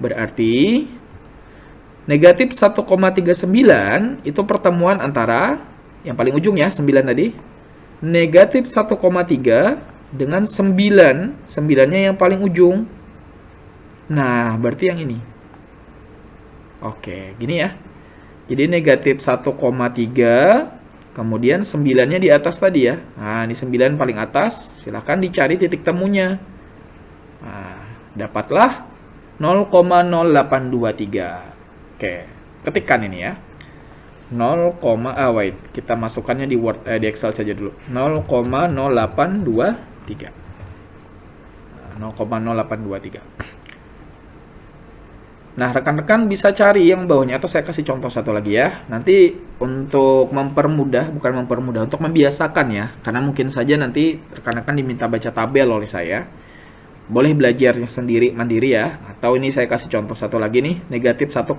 Berarti negatif 1,39 itu pertemuan antara yang paling ujung ya, 9 tadi. Negatif 1,3 dengan 9. 9-nya yang paling ujung. Nah, berarti yang ini. Oke, gini ya. Jadi negatif 1,3, kemudian 9-nya di atas tadi ya. Nah, ini 9 paling atas, silahkan dicari titik temunya. Nah, dapatlah 0,0823. Oke, ketikkan ini ya. Wait, kita masukkannya di Word, di Excel saja dulu. 0,0823. 0,0823. Nah, rekan-rekan bisa cari yang bawahnya, atau saya kasih contoh satu lagi ya. Nanti untuk mempermudah, bukan mempermudah, untuk membiasakan ya. Karena mungkin saja nanti rekan-rekan diminta baca tabel oleh saya. Boleh belajar sendiri, mandiri ya. Atau ini saya kasih contoh satu lagi nih, negatif 1,29.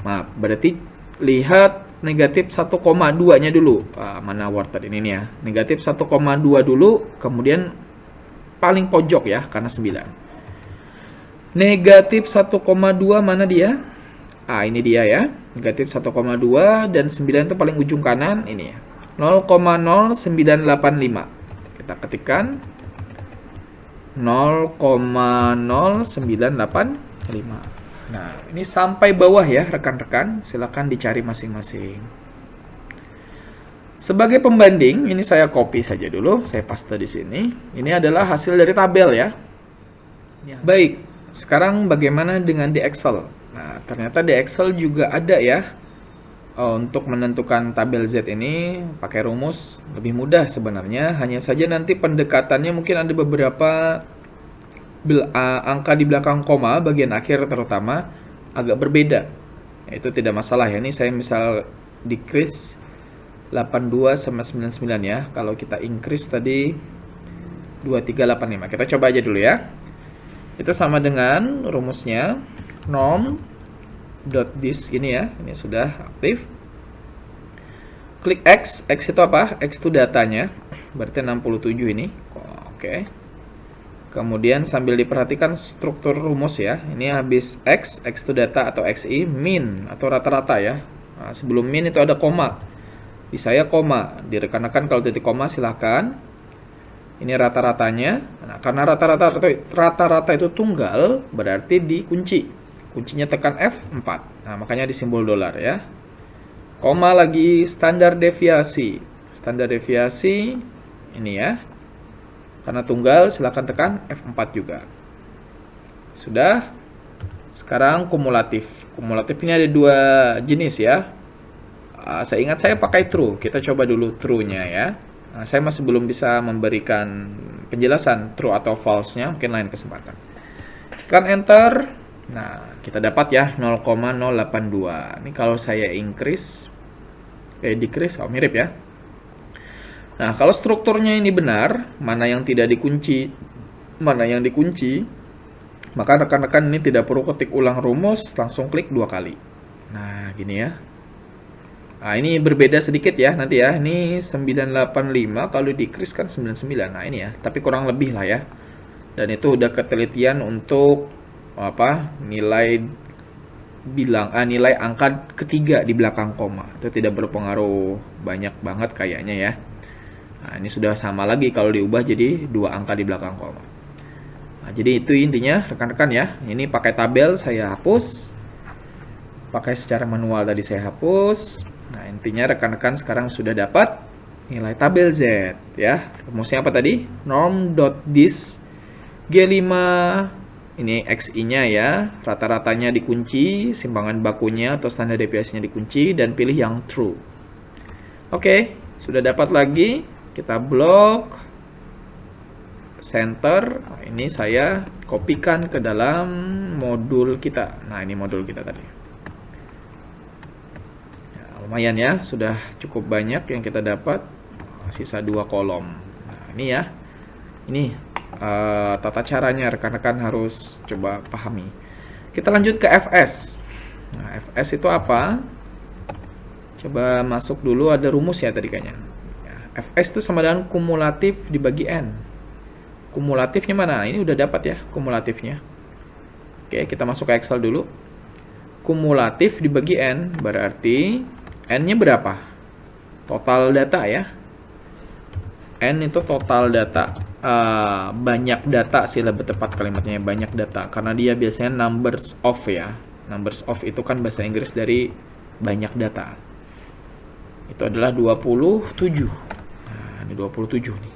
Maaf, berarti lihat negatif 1,2-nya dulu. Mana Word tadi ini ya. Negatif 1,2 dulu, kemudian paling pojok ya, karena 9. Negatif 1,2 mana dia? Ini dia ya. Negatif 1,2 dan 9 itu paling ujung kanan. Ini ya. 0,0985. Kita ketikkan 0,0985. Nah, ini sampai bawah ya rekan-rekan. Silakan dicari masing-masing. Sebagai pembanding, ini saya copy saja dulu. Saya paste di sini. Ini adalah hasil dari tabel ya. Baik. Sekarang bagaimana dengan di Excel? Nah, ternyata di Excel juga ada ya. Untuk menentukan tabel Z ini pakai rumus lebih mudah sebenarnya. Hanya saja nanti pendekatannya mungkin ada beberapa angka di belakang koma, bagian akhir terutama, agak berbeda. Itu tidak masalah ya. Ini saya misal decrease 82 sama 99 ya. Kalau kita increase tadi 2385. Kita coba aja dulu ya. Itu sama dengan rumusnya norm.dis ini ya. Ini sudah aktif. Klik X. X itu apa? X itu datanya. Berarti 67 ini. Oke. Kemudian sambil diperhatikan struktur rumus ya. Ini habis X. X itu data atau XI. Min atau rata-rata ya. Nah, sebelum min itu ada koma. Di saya koma. Di rekan-rekan kalau titik koma silahkan. Ini rata-ratanya. Nah, karena rata-rata itu tunggal, berarti dikunci. Kuncinya tekan F4. Nah, makanya di simbol dolar ya. Koma lagi standar deviasi. Standar deviasi ini ya. Karena tunggal, silakan tekan F4 juga. Sudah. Sekarang kumulatif. Kumulatif ini ada dua jenis ya. Saya ingat saya pakai true. Kita coba dulu true-nya ya. Nah, saya masih belum bisa memberikan penjelasan true atau false-nya. Mungkin lain kesempatan. Tekan enter. Nah, kita dapat ya 0,082. Ini kalau saya increase, decrease, mirip ya. Nah, kalau strukturnya ini benar, mana yang tidak dikunci, mana yang dikunci, maka rekan-rekan ini tidak perlu ketik ulang rumus, langsung klik 2 kali. Nah, gini ya. Nah, ini berbeda sedikit ya nanti ya. Ini 985, kalau decrease kan 99. Nah, ini ya, tapi kurang lebih lah ya. Dan itu udah ketelitian untuk nilai nilai angka ketiga di belakang koma. Itu tidak berpengaruh banyak banget kayaknya ya. Nah, ini sudah sama lagi kalau diubah jadi 2 angka di belakang koma. Nah, jadi itu intinya rekan-rekan ya. Ini pakai tabel saya hapus. Pakai secara manual tadi saya hapus. Nah, intinya rekan-rekan sekarang sudah dapat nilai tabel Z ya. Rumusnya apa tadi? Norm.dis G5 ini XI-nya ya, rata-ratanya dikunci, simpangan bakunya atau standar deviasinya dikunci, dan pilih yang true. Oke, sudah dapat lagi. Kita blok, center. Nah, ini saya kopikan ke dalam modul kita. Nah, ini modul kita tadi. Ya, lumayan ya, sudah cukup banyak yang kita dapat. Sisa 2 kolom. Nah, ini ya. Ini tata caranya rekan-rekan harus coba pahami. Kita lanjut ke FS. Nah, FS itu apa? Coba masuk dulu, ada rumus ya tadi kayaknya. Ya, FS itu sama dengan kumulatif dibagi N. Kumulatifnya mana? Ini udah dapat ya kumulatifnya. Oke, kita masuk ke Excel dulu. Kumulatif dibagi N berarti N-nya berapa? Total data ya. N itu total data. Banyak data sih lebih tepat kalimatnya, banyak data, karena dia biasanya numbers of ya. Numbers of itu kan bahasa Inggris dari banyak data. Itu adalah 27. Nah, ini 27 nih.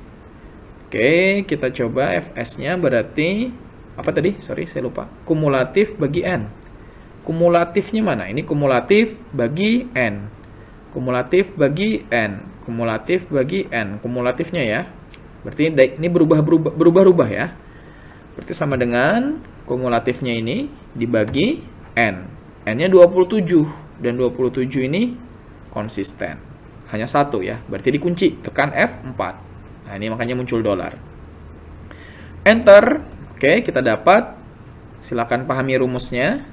Oke, kita coba FS-nya berarti apa tadi? Sorry, saya lupa. Kumulatif bagi N. Kumulatifnya mana? Ini kumulatif bagi N. Kumulatif bagi N. Kumulatif bagi N. Kumulatifnya ya. Berarti ini berubah-ubah ya. Berarti sama dengan kumulatifnya ini dibagi N. N-nya 27. Dan 27 ini konsisten. Hanya 1 ya. Berarti dikunci. Tekan F4. Nah, ini makanya muncul dolar. Enter. Oke, kita dapat. Silakan pahami rumusnya.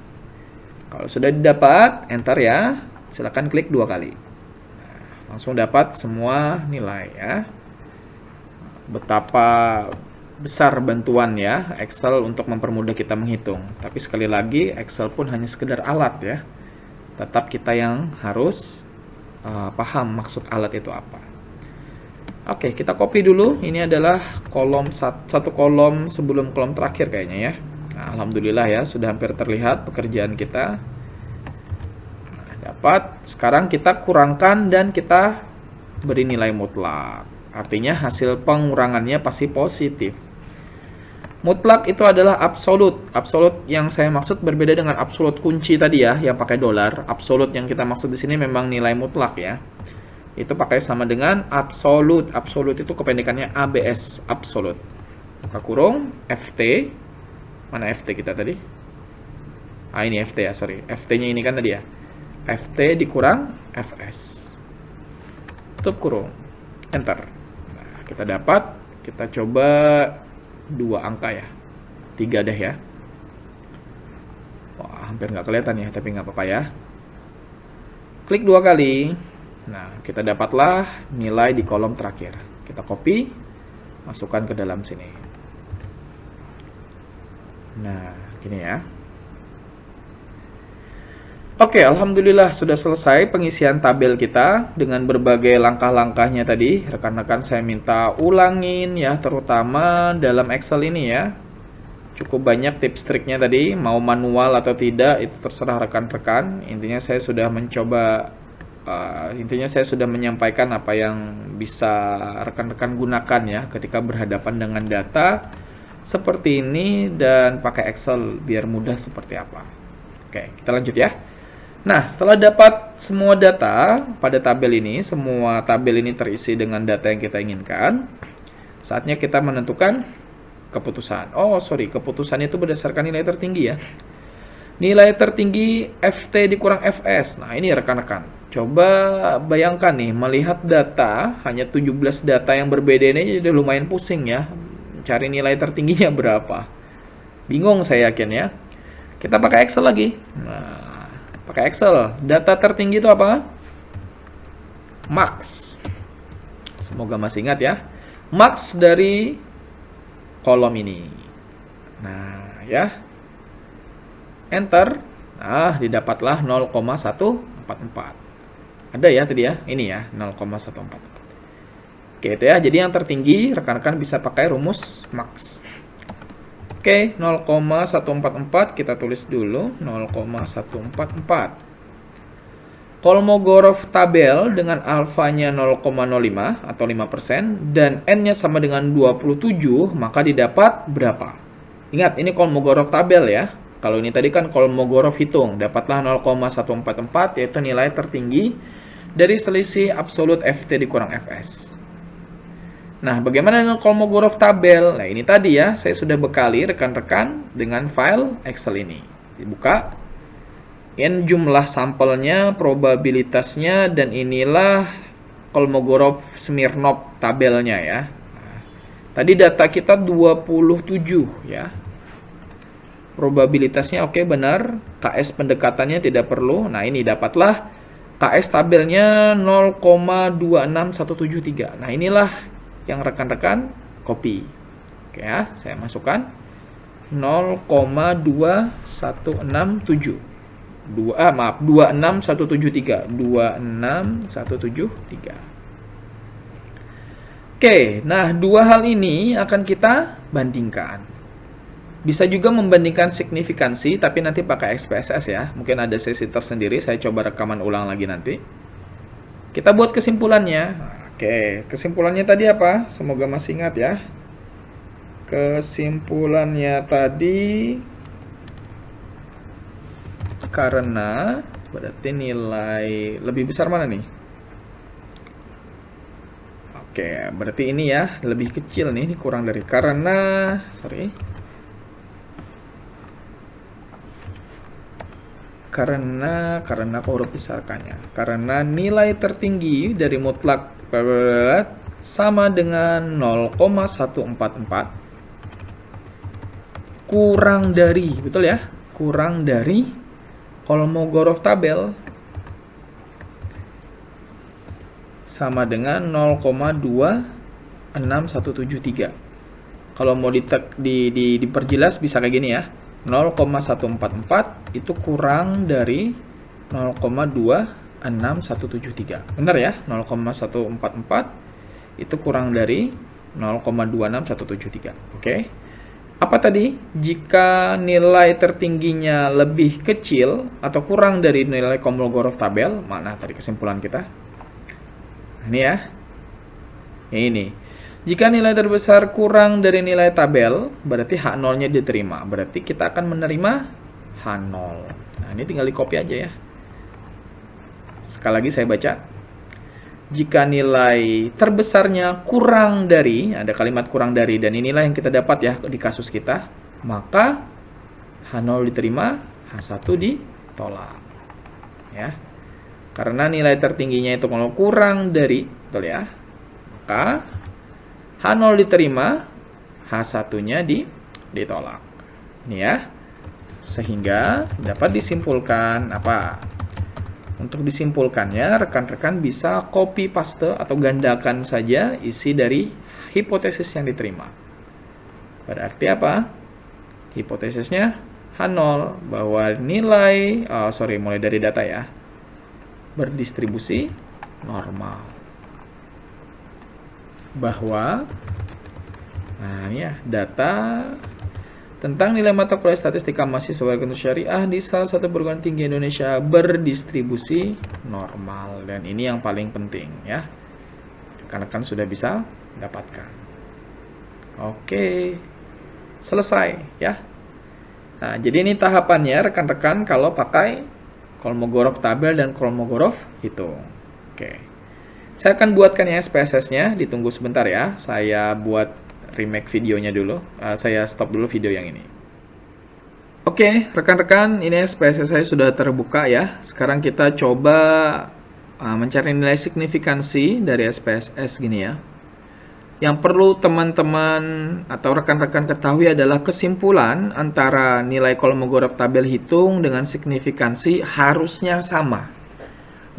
Kalau sudah didapat, enter ya. Silakan klik 2 kali. Nah, langsung dapat semua nilai ya. Betapa besar bantuan ya Excel untuk mempermudah kita menghitung. Tapi sekali lagi Excel pun hanya sekedar alat ya. Tetap kita yang harus paham maksud alat itu apa. Oke, kita copy dulu. Ini adalah kolom satu kolom sebelum kolom terakhir kayaknya ya. Nah, alhamdulillah ya sudah hampir terlihat pekerjaan kita. Nah, dapat. Sekarang kita kurangkan dan kita beri nilai mutlak. Artinya hasil pengurangannya pasti positif. Mutlak itu adalah absolut. Absolut yang saya maksud berbeda dengan absolut kunci tadi ya, yang pakai dolar. Absolut yang kita maksud di sini memang nilai mutlak ya. Itu pakai sama dengan absolut. Absolut itu kependekannya ABS, absolut. Buka kurung, FT. Mana FT kita tadi? Ini FT ya, sorry. FT-nya ini kan tadi ya. FT dikurang FS. Tutup kurung. Enter. Kita dapat, kita coba 2 angka ya, 3 deh ya. Wah, hampir nggak kelihatan ya, tapi nggak apa-apa ya. Klik 2 kali. Nah, kita dapatlah nilai di kolom terakhir. Kita copy, masukkan ke dalam sini. Nah, gini ya. Oke, alhamdulillah sudah selesai pengisian tabel kita dengan berbagai langkah-langkahnya tadi. Rekan-rekan saya minta ulangin ya, terutama dalam Excel ini ya. Cukup banyak tips triknya tadi, mau manual atau tidak itu terserah rekan-rekan. Intinya saya sudah menyampaikan apa yang bisa rekan-rekan gunakan ya ketika berhadapan dengan data seperti ini dan pakai Excel biar mudah seperti apa. Oke, kita lanjut ya. Nah, setelah dapat semua data pada tabel ini, semua tabel ini terisi dengan data yang kita inginkan, saatnya kita menentukan keputusan. Keputusan itu berdasarkan nilai tertinggi ya. Nilai tertinggi FT dikurang FS. Nah, ini rekan-rekan. Coba bayangkan nih, melihat data, hanya 17 data yang berbeda ini jadi lumayan pusing ya. Cari nilai tertingginya berapa. Bingung saya yakin ya. Kita pakai Excel lagi. Nah, pakai Excel. Data tertinggi itu apa? Max. Semoga masih ingat ya. Max dari kolom ini. Nah, ya. Enter. Nah, didapatlah 0,144. Ada ya tadi ya? Ini ya, 0,144. Oke, itu ya. Jadi yang tertinggi, rekan-rekan bisa pakai rumus max. Oke, 0,144 kita tulis dulu. 0,144. Kolmogorov tabel dengan alfanya 0,05 atau 5% dan n-nya sama dengan 27, maka didapat berapa? Ingat, ini Kolmogorov tabel ya. Kalau ini tadi kan Kolmogorov hitung, dapatlah 0,144 yaitu nilai tertinggi dari selisih absolut FT dikurang FS. Nah, bagaimana dengan Kolmogorov tabel? Nah, ini tadi ya, saya sudah bekali rekan-rekan dengan file Excel ini. Dibuka. N jumlah sampelnya, probabilitasnya, dan inilah Kolmogorov Smirnov tabelnya ya. Nah, tadi data kita 27 ya. Probabilitasnya oke benar, KS pendekatannya tidak perlu. Nah, ini dapatlah KS tabelnya 0,26173. Nah, inilah yang rekan-rekan copy. Oke ya, saya masukkan 0,2167. 26173. 26173. Oke, nah dua hal ini akan kita bandingkan. Bisa juga membandingkan signifikansi, tapi nanti pakai XPSS ya. Mungkin ada sesi tersendiri, saya coba rekaman ulang lagi nanti. Kita buat kesimpulannya. Oke, kesimpulannya tadi apa? Semoga masih ingat ya. Kesimpulannya tadi karena berarti nilai lebih besar mana nih? Oke, berarti ini ya lebih kecil nih, ini kurang dari karena huruf besarkannya. Karena nilai tertinggi dari mutlak sama dengan 0,144 kurang dari, betul ya? Kurang dari Kolmogorov tabel sama dengan 0,26173. Kalau mau diperjelas bisa kayak gini ya. 0,144 itu kurang dari 0,26173. Benar ya? 0,144 itu kurang dari 0,26173. Oke. Apa tadi? Jika nilai tertingginya lebih kecil atau kurang dari nilai Kolmogorov tabel, mana tadi kesimpulan kita? Ini ya. Ini. Jika nilai terbesar kurang dari nilai tabel, berarti H0-nya diterima. Berarti kita akan menerima H0. Nah, ini tinggal di copy aja ya. Sekali lagi saya baca. Jika nilai terbesarnya kurang dari, ada kalimat kurang dari, dan inilah yang kita dapat ya di kasus kita, maka H0 diterima, H1 ditolak. Ya. Karena nilai tertingginya itu kalau kurang dari, betul ya, maka H0 diterima, H1-nya ditolak. Ini ya. Sehingga dapat disimpulkan apa? Untuk disimpulkannya, rekan-rekan bisa copy paste atau gandakan saja isi dari hipotesis yang diterima. Berarti apa? Hipotesisnya H0 bahwa nilai, mulai dari data ya, berdistribusi normal. Bahwa, nah ini ya, data tentang nilai mata kuliah statistika mahasiswa untuk syariah di salah satu perguruan tinggi Indonesia berdistribusi normal. Dan ini yang paling penting ya. Rekan-rekan sudah bisa dapatkan. Oke. Selesai ya. Nah, jadi ini tahapannya rekan-rekan kalau pakai Kolmogorov tabel dan Kolmogorov hitung. Oke. Saya akan buatkan ya SPSS-nya, ditunggu sebentar ya. Saya buat remake videonya dulu. Saya stop dulu video yang ini. Oke, rekan-rekan, ini SPSS saya sudah terbuka ya. Sekarang kita coba mencari nilai signifikansi dari SPSS gini ya. Yang perlu teman-teman atau rekan-rekan ketahui adalah kesimpulan antara nilai Kolmogorov tabel hitung dengan signifikansi harusnya sama.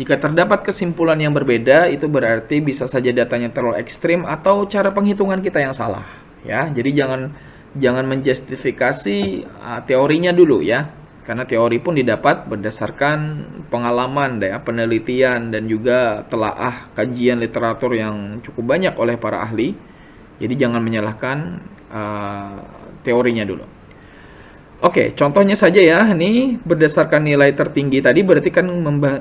Jika terdapat kesimpulan yang berbeda, itu berarti bisa saja datanya terlalu ekstrim atau cara penghitungan kita yang salah. Ya, jadi jangan menjustifikasi teorinya dulu ya. Karena teori pun didapat berdasarkan pengalaman, penelitian, dan juga telaah kajian literatur yang cukup banyak oleh para ahli. Jadi jangan menyalahkan teorinya dulu. Oke, contohnya saja ya, ini berdasarkan nilai tertinggi tadi berarti kan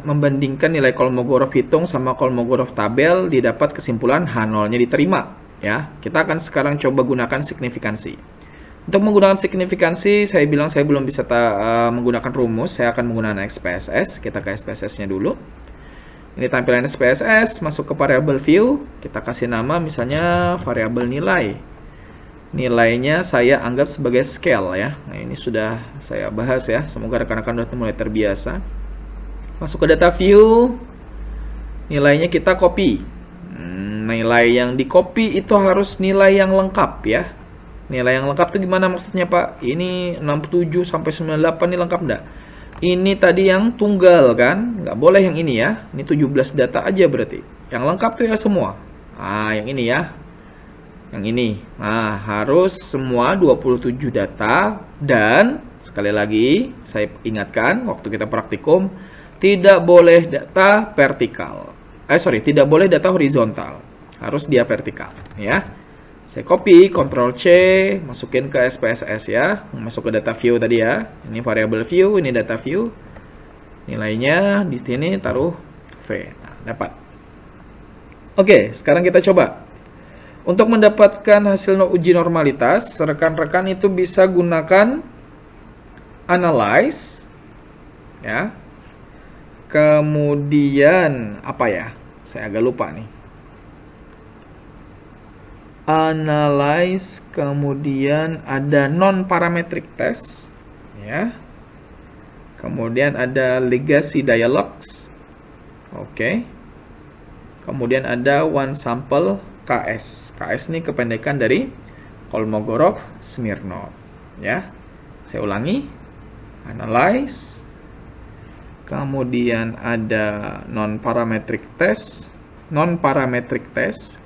membandingkan nilai Kolmogorov hitung sama Kolmogorov tabel didapat kesimpulan H0-nya diterima. Ya, kita akan sekarang coba gunakan signifikansi. Untuk menggunakan signifikansi, saya bilang saya belum bisa menggunakan rumus, saya akan menggunakan SPSS. Kita ke SPSS-nya dulu. Ini tampilan SPSS, masuk ke variable view, kita kasih nama misalnya variabel nilai. Nilainya saya anggap sebagai scale ya. Nah, ini sudah saya bahas ya, semoga rekan-rekan sudah mulai terbiasa. Masuk ke data view, nilainya kita copy. Nilai yang di copy itu harus nilai yang lengkap ya. Nilai yang lengkap itu gimana maksudnya Pak? Ini 67 sampai 98 ini lengkap enggak? Ini tadi yang tunggal kan? Nggak boleh yang ini ya. Ini 17 data aja berarti. Yang lengkap tuh ya semua. Ah, yang ini ya. Yang ini. Nah, harus semua 27 data. Dan sekali lagi saya ingatkan waktu kita praktikum, tidak boleh data vertikal. Tidak boleh data horizontal. Harus dia vertikal ya. Saya copy, Ctrl C, masukin ke SPSS ya. Masuk ke data view tadi ya. Ini variable view, ini data view. Nilainya di sini taruh V. Nah, dapat. Oke, sekarang kita coba. Untuk mendapatkan hasil uji normalitas, rekan-rekan itu bisa gunakan analyze ya. Kemudian apa ya? Saya agak lupa nih. Analyze, kemudian ada non-parametric test ya. Kemudian ada legacy dialogues. Oke. Kemudian ada one sample KS. KS ini kependekan dari Kolmogorov Smirnov ya. Saya ulangi. Analyze. Kemudian ada non-parametric test,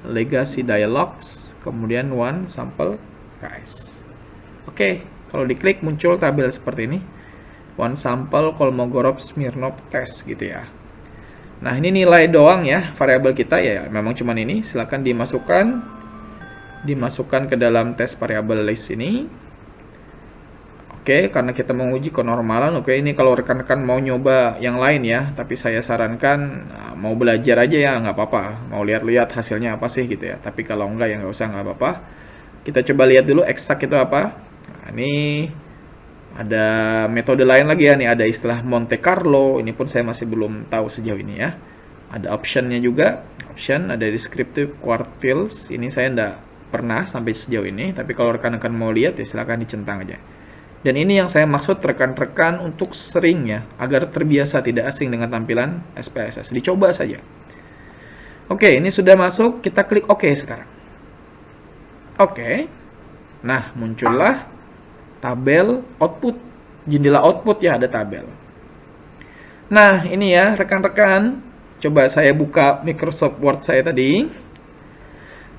legacy dialogues, kemudian one sample KS. Oke, kalau diklik muncul tabel seperti ini. One sample Kolmogorov Smirnov test gitu ya. Nah, ini nilai doang ya, variabel kita ya memang cuman ini. Silakan dimasukkan ke dalam tes variabel list ini. Oke, karena kita menguji kenormalan. Oke, ini kalau rekan-rekan mau nyoba yang lain ya, tapi saya sarankan mau belajar aja ya, nggak apa-apa. Mau lihat-lihat hasilnya apa sih gitu ya. Tapi kalau enggak ya nggak usah, nggak apa-apa. Kita coba lihat dulu eksak itu apa. Nah, ini ada metode lain lagi ya, nih ada istilah Monte Carlo. Ini pun saya masih belum tahu sejauh ini ya. Ada optionnya juga. Option, ada descriptive quartiles. Ini saya nggak pernah sampai sejauh ini. Tapi kalau rekan-rekan mau lihat ya silakan dicentang aja. Dan ini yang saya maksud rekan-rekan untuk sering ya, agar terbiasa tidak asing dengan tampilan SPSS. Dicoba saja. Oke, ini sudah masuk, kita klik OK sekarang. Oke. Nah, muncullah tabel output. Jendela output ya, ada tabel. Nah, ini ya rekan-rekan. Coba saya buka Microsoft Word saya tadi.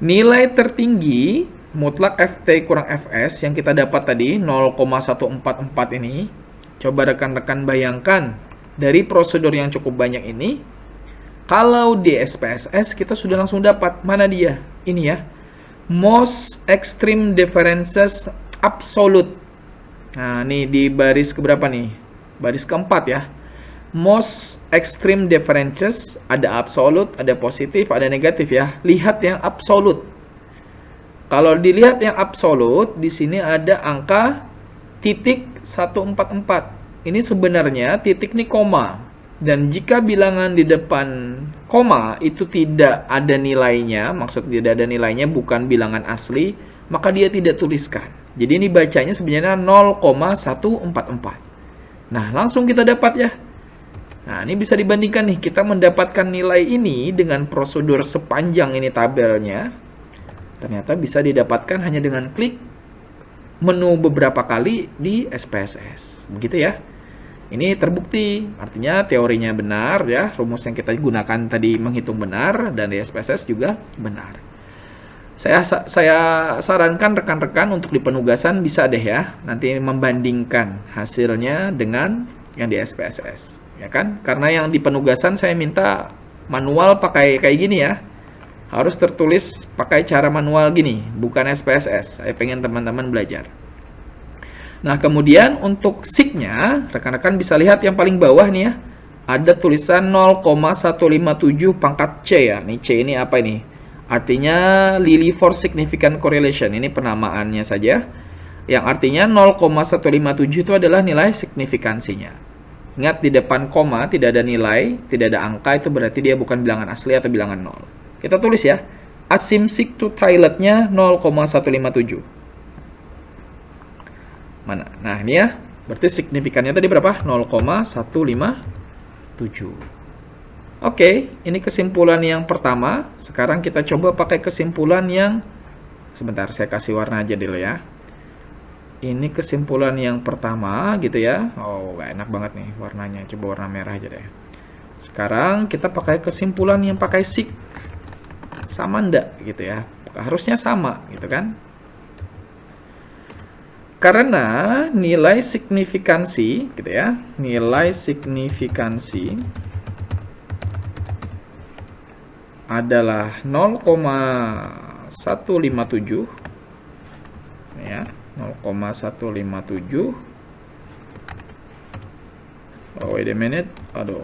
Nilai tertinggi mutlak FT kurang FS yang kita dapat tadi 0,144 ini, coba rekan-rekan bayangkan dari prosedur yang cukup banyak ini, kalau di SPSS kita sudah langsung dapat mana dia? Ini ya, most extreme differences absolute. Nah, ini di baris keberapa nih? Baris keempat ya. Most extreme differences, ada absolute, ada positif, ada negatif ya. Lihat yang absolute. Kalau dilihat yang absolut, di sini ada angka titik 144. Ini sebenarnya titik ini koma. Dan jika bilangan di depan koma itu tidak ada nilainya, maksud tidak ada nilainya bukan bilangan asli, maka dia tidak tuliskan. Jadi ini bacanya sebenarnya 0,144. Nah, langsung kita dapat ya. Nah, ini bisa dibandingkan nih, kita mendapatkan nilai ini dengan prosedur sepanjang ini tabelnya. Ternyata bisa didapatkan hanya dengan klik menu beberapa kali di SPSS. Begitu ya. Ini terbukti, artinya teorinya benar ya, rumus yang kita gunakan tadi menghitung benar, dan di SPSS juga benar. Saya sarankan rekan-rekan untuk di penugasan bisa deh ya, nanti membandingkan hasilnya dengan yang di SPSS. Ya kan? Karena yang di penugasan saya minta manual pakai kayak gini ya. Harus tertulis pakai cara manual gini, bukan SPSS. Saya pengen teman-teman belajar. Nah, kemudian untuk SIG-nya, rekan-rekan bisa lihat yang paling bawah nih ya. Ada tulisan 0,157 pangkat C ya. Nih C ini apa ini? Artinya Lillie for Significant Correlation. Ini penamaannya saja. Yang artinya 0,157 itu adalah nilai signifikansinya. Ingat, di depan koma tidak ada nilai, tidak ada angka, itu berarti dia bukan bilangan asli atau bilangan 0. Kita tulis ya, asymptotic to Toilet-nya 0,157. Mana? Nah, ini ya, berarti signifikannya tadi berapa? 0,157. Oke, ini kesimpulan yang pertama. Sekarang kita coba pakai kesimpulan yang, sebentar, saya kasih warna aja dulu ya. Ini kesimpulan yang pertama gitu ya. Oh, gak enak banget nih warnanya. Coba warna merah aja deh. Sekarang kita pakai kesimpulan yang pakai SIG. Sama enggak gitu ya, harusnya sama gitu kan, karena nilai signifikansi gitu ya, nilai signifikansi adalah 0,157 ya, 0,157. Oh, wait a minute, aduh.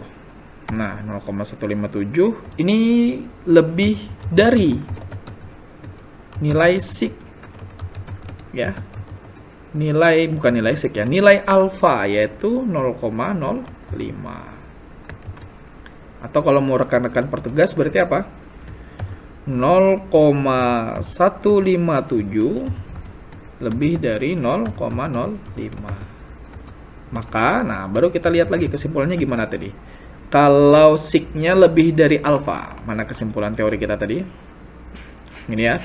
Nah, 0,157 ini lebih dari nilai SIG ya. Nilai, bukan nilai SIG ya, nilai alfa yaitu 0,05. Atau kalau mau rekan-rekan pertegas berarti apa? 0,157 lebih dari 0,05. Maka, nah baru kita lihat lagi kesimpulannya gimana tadi. Kalau SIG-nya lebih dari alfa, mana kesimpulan teori kita tadi? Ini ya.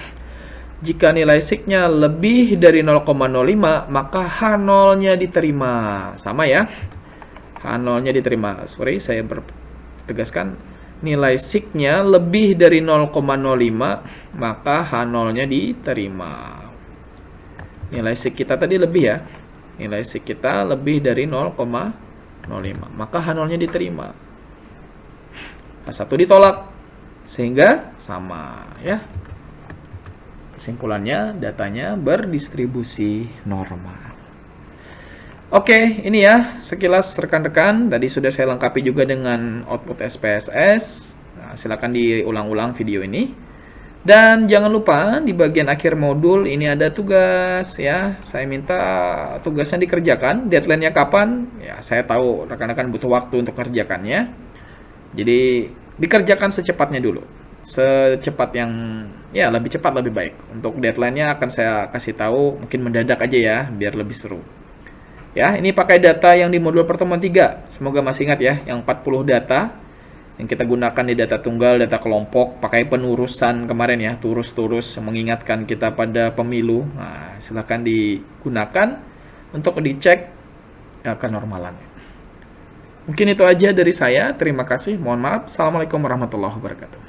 Jika nilai SIG-nya lebih dari 0,05, maka H0-nya diterima. Sama ya. H0-nya diterima. Sorry, saya bertegaskan. Nilai SIG-nya lebih dari 0,05, maka H0-nya diterima. Nilai SIG kita tadi lebih ya. Nilai SIG kita lebih dari 0,05, maka H0-nya diterima. H1 ditolak, sehingga sama ya. Kesimpulannya, datanya berdistribusi normal. Oke, ini ya sekilas rekan-rekan. Tadi sudah saya lengkapi juga dengan output SPSS. Nah, silakan diulang-ulang video ini. Dan jangan lupa di bagian akhir modul ini ada tugas ya. Saya minta tugasnya dikerjakan. Deadline-nya kapan? Ya, saya tahu rekan-rekan butuh waktu untuk kerjakannya. Jadi dikerjakan secepatnya dulu. Secepat yang ya lebih cepat lebih baik. Untuk deadline-nya akan saya kasih tahu mungkin mendadak aja ya biar lebih seru. Ya, ini pakai data yang di modul pertemuan 3. Semoga masih ingat ya, yang 40 data yang kita gunakan di data tunggal, data kelompok, pakai penurusan kemarin ya, turus-turus mengingatkan kita pada pemilu. Nah, silakan digunakan untuk dicek kenormalannya. Mungkin itu aja dari saya. Terima kasih. Mohon maaf. Assalamualaikum warahmatullahi wabarakatuh.